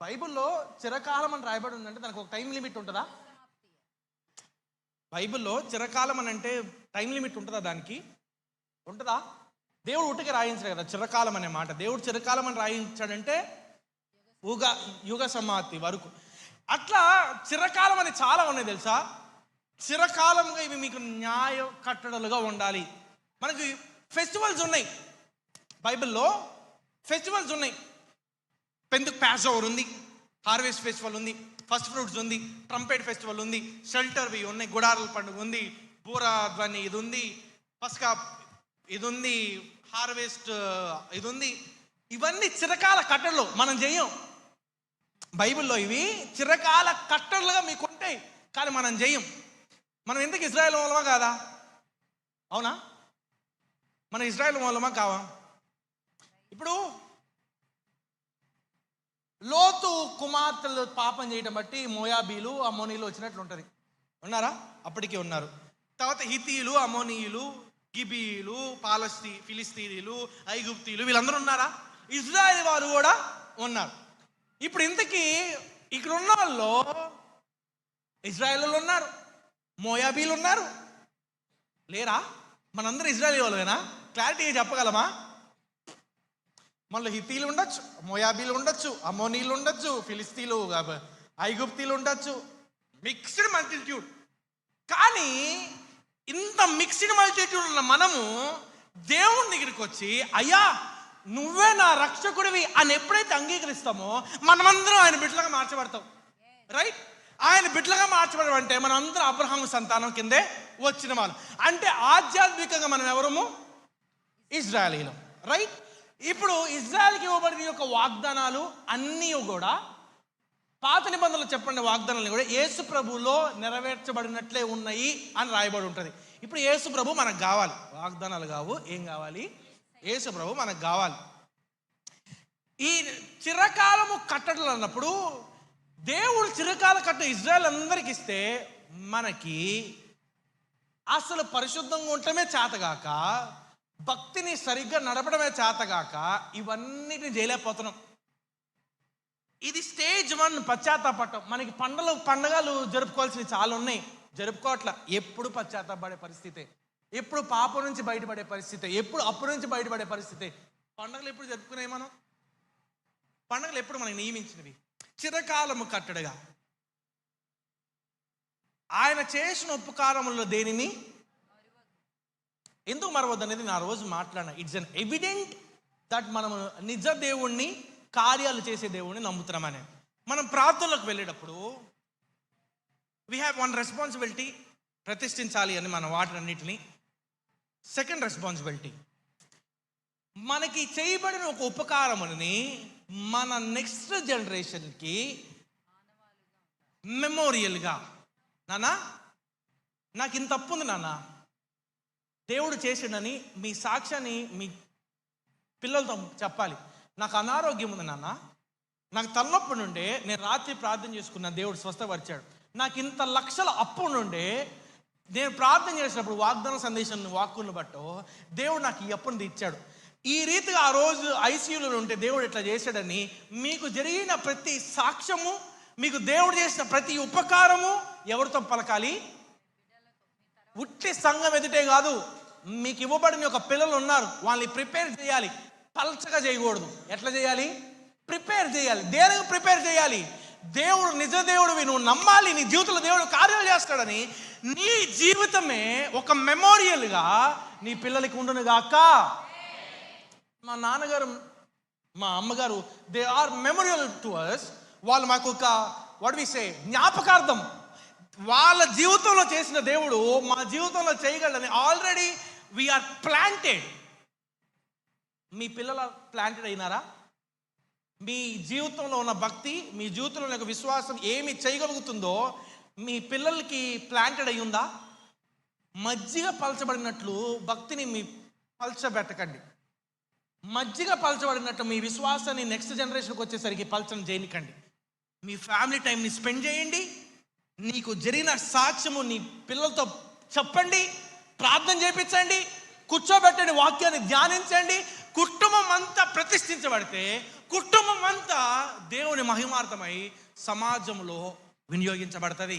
బైబిల్లో చిరకాలం అని రాయబడి ఉందంటే దానికి ఒక టైం లిమిట్ ఉంటుందా? బైబిల్లో చిరకాలం అని అంటే టైం లిమిట్ ఉంటుందా? దానికి ఉంటుందా? దేవుడు ఉట్టుకి రాయించాడు కదా చిరకాలం అనే మాట. దేవుడు చిరకాలం అని రాయించాడంటే యుగ సమాప్తి వరకు. అట్లా చిరకాలం అని చాలా ఉన్నాయి తెలుసా. చిరకాలంగా ఇవి మీకు న్యాయ కట్టడలుగా ఉండాలి. మనకి ఫెస్టివల్స్ ఉన్నాయి, బైబిల్లో ఫెస్టివల్స్ ఉన్నాయి. ప్యాస్ ఓవర్ ఉంది, హార్వెస్ట్ ఫెస్టివల్ ఉంది, ఫస్ట్ ఫ్రూట్స్ ఉంది, ట్రంపెట్ ఫెస్టివల్ ఉంది, షెల్టర్వి ఉన్నాయి, గుడారాల పండుగ ఉంది, బూరా ధ్వని ఇది ఉంది, పస్కా ఇది ఉంది, హార్వెస్ట్ ఇది ఉంది. ఇవన్నీ చిరకాల కట్టడలు, మనం చెయ్యం. బైబిల్లో ఇవి చిరకాల కట్టడలుగా మీకు ఉంటాయి, కానీ మనం చెయ్యం. మనం ఎందుకు ఇజ్రాయెల్ మూలమా కాదా? అవునా? మన ఇజ్రాయెల్ మూలమా కావా? ఇప్పుడు లోతు కుమార్తెలు పాపం చేయటం బట్టి మోయాబీలు, అమోనీలు వచ్చినట్లు ఉంటుంది. ఉన్నారా? అప్పటికే ఉన్నారు. తర్వాత హితీయులు, అమోనీయులు, గిబీయులు, ఫిలిస్తీనీలు, ఐగుప్తీయులు, వీళ్ళందరూ ఉన్నారా? ఇజ్రాయెల్ వారు కూడా ఉన్నారు. ఇప్పుడు ఇంతకీ ఇక్కడ ఉన్న వాళ్ళు ఇజ్రాయెల్ ఉన్నారు, మోయాబీలు ఉన్నారు, లేరా? మనందరూ ఇజ్రాయెల్ వాళ్ళేనా? క్లారిటీగా చెప్పగలమా? మళ్ళీ హితీలు ఉండొచ్చు, మోయాబీలు ఉండొచ్చు, అమోనీలు ఉండొచ్చు, ఫిలిస్తీన్లు, ఐగుప్తీలు ఉండొచ్చు, మిక్స్డ్ మల్టిట్యూడ్. కానీ ఇంత మిక్స్డ్ మల్టిట్యూడ్ ఉన్న మనము దేవుని దగ్గరికి వచ్చి అయ్యా నువ్వే నా రక్షకుడివి అని ఎప్పుడైతే అంగీకరిస్తామో మనమందరం ఆయన బిడ్డలుగా మార్చబడతాం. రైట్? ఆయన బిడ్డలుగా మార్చబడడం అంటే మనం అందరం అబ్రహాము సంతానం కిందే వచ్చిన వాళ్ళు. అంటే ఆధ్యాత్మికంగా మనం ఎవరము? ఇజ్రాయేలీలు. రైట్? ఇప్పుడు ఇజ్రాయెల్కి ఇవ్వబడిన యొక్క వాగ్దానాలు అన్నీ కూడా పాత నిబంధనలు చెప్పండి, వాగ్దానాలు కూడా యేసు ప్రభువులో నెరవేర్చబడినట్లే ఉన్నాయి అని రాయబడి ఉంటుంది. ఇప్పుడు యేసు ప్రభు మనకు కావాలి, వాగ్దానాలు కావు, ఏం కావాలి? యేసు ప్రభు మనకు కావాలి. ఈ చిరకాలము కట్టడలు అన్నప్పుడు దేవుడు చిరకాల కట్ట ఇజ్రాయెల్ అందరికి ఇస్తే మనకి అసలు పరిశుద్ధంగా ఉండటమే చేతగాక, భక్తిని సరిగ్గా నడపడమే చేతగాక ఇవన్నిటిని చేయలేకపోతున్నాం. ఇది స్టేజ్ 1 పశ్చాత్తాపడటం. మనకి పండగలు జరుపుకోవాల్సినవి చాలా ఉన్నాయి, జరుపుకోవట్లా. ఎప్పుడు పశ్చాత్తాపడే పరిస్థితి, ఎప్పుడు పాపం నుంచి బయటపడే పరిస్థితి, ఎప్పుడు అప్పు నుంచి బయటపడే పరిస్థితి. పండగలు ఎప్పుడు జరుపుకునేవి మనం? పండగలు ఎప్పుడు మనకి నియమించినవి? చిరకాలము కట్టడగా ఆయన చేసిన ఉపకారములో దేనిని ఎందుకు మరవద్దు అనేది నా రోజు మాట్లాడిన. ఇట్స్ అన్ ఎవిడెంట్ దట్ మనము నిజ దేవుణ్ణి, కార్యాలు చేసే దేవుణ్ణి నమ్ముతున్నామని. మనం ప్రార్థనలోకి వెళ్ళేటప్పుడు వీ హ్యావ్ వన్ రెస్పాన్సిబిలిటీ, ప్రతిష్ఠించాలి అని మన వాటినన్నిటిని. సెకండ్ రెస్పాన్సిబిలిటీ, మనకి చేయబడిన ఒక ఉపకారముని మన నెక్స్ట్ జనరేషన్కి మెమోరియల్గా, నాన్న నాకు ఇంత తప్పు ఉంది నాన్న, దేవుడు చేసిండని మీ సాక్ష్యాన్ని మీ పిల్లలతో చెప్పాలి. నాకు అనారోగ్యం ఉంది నాన్న, నాకు తలనొప్పి నుండే నేను రాత్రి ప్రార్థన చేసుకున్నా, దేవుడు స్వస్థపరిచాడు. నాకు ఇంత లక్షల అప్పు నుండే నేను ప్రార్థన చేసినప్పుడు వాగ్దాన సందేశాన్ని వాక్కులను బట్టో దేవుడు నాకు ఈ అప్పును ఇచ్చాడు. ఈ రీతిగా ఆ రోజు ఐసీయూలో ఉంటే దేవుడు ఇట్లా చేశాడని మీకు జరిగిన ప్రతి సాక్ష్యము, మీకు దేవుడు చేసిన ప్రతి ఉపకారము ఎవరితో పలకాలి? ఉట్టి సంఘం ఎదుటే కాదు, మీకు ఇవ్వబడిన ఒక పిల్లలు ఉన్నారు, వాళ్ళని ప్రిపేర్ చేయాలి. పల్చగా చేయకూడదు. ఎట్లా చేయాలి? ప్రిపేర్ చేయాలి. దేనికి ప్రిపేర్ చేయాలి? దేవుడు నిజ దేవుడివి, నువ్వు నమ్మాలి, నీ జీవితంలో దేవుడు కార్యాలు చేస్తాడని. నీ జీవితమే ఒక మెమోరియల్గా నీ పిల్లలకి ఉండును గాక. మా నాన్నగారు, మా అమ్మగారు, they are memorial to us. వాళ్ళు మాకు ఒక వాట్ వి సే జ్ఞాపకార్థం. వాళ్ళ జీవితంలో చేసిన దేవుడు మా జీవితంలో చేయగలడని ఆల్రెడీ వీఆర్ ప్లాంటెడ్. మీ పిల్లల ప్లాంటెడ్ అయినారా? మీ జీవితంలో ఉన్న భక్తి, మీ జీవితంలో ఉన్న విశ్వాసం ఏమి చేయగలుగుతుందో మీ పిల్లలకి ప్లాంటెడ్ అయి ఉందా? మజ్జిగ పలచబడినట్లు భక్తిని మీ పలచబెట్టకండి. మజ్జిగ పలచబడినట్టు మీ విశ్వాసాన్ని నెక్స్ట్ జనరేషన్కి వచ్చేసరికి పలచన చేయనికండి. మీ ఫ్యామిలీ టైంని స్పెండ్ చేయండి. నీకు జరిగిన సాక్ష్యము నీ పిల్లలతో చెప్పండి, ప్రార్థన చేయించండి, కూర్చోబెట్టండి, వాక్యాన్ని ధ్యానించండి. కుటుంబం అంతా ప్రతిష్ఠించబడితే కుటుంబం అంతా దేవుని మహిమార్థమై సమాజంలో వినియోగించబడుతుంది.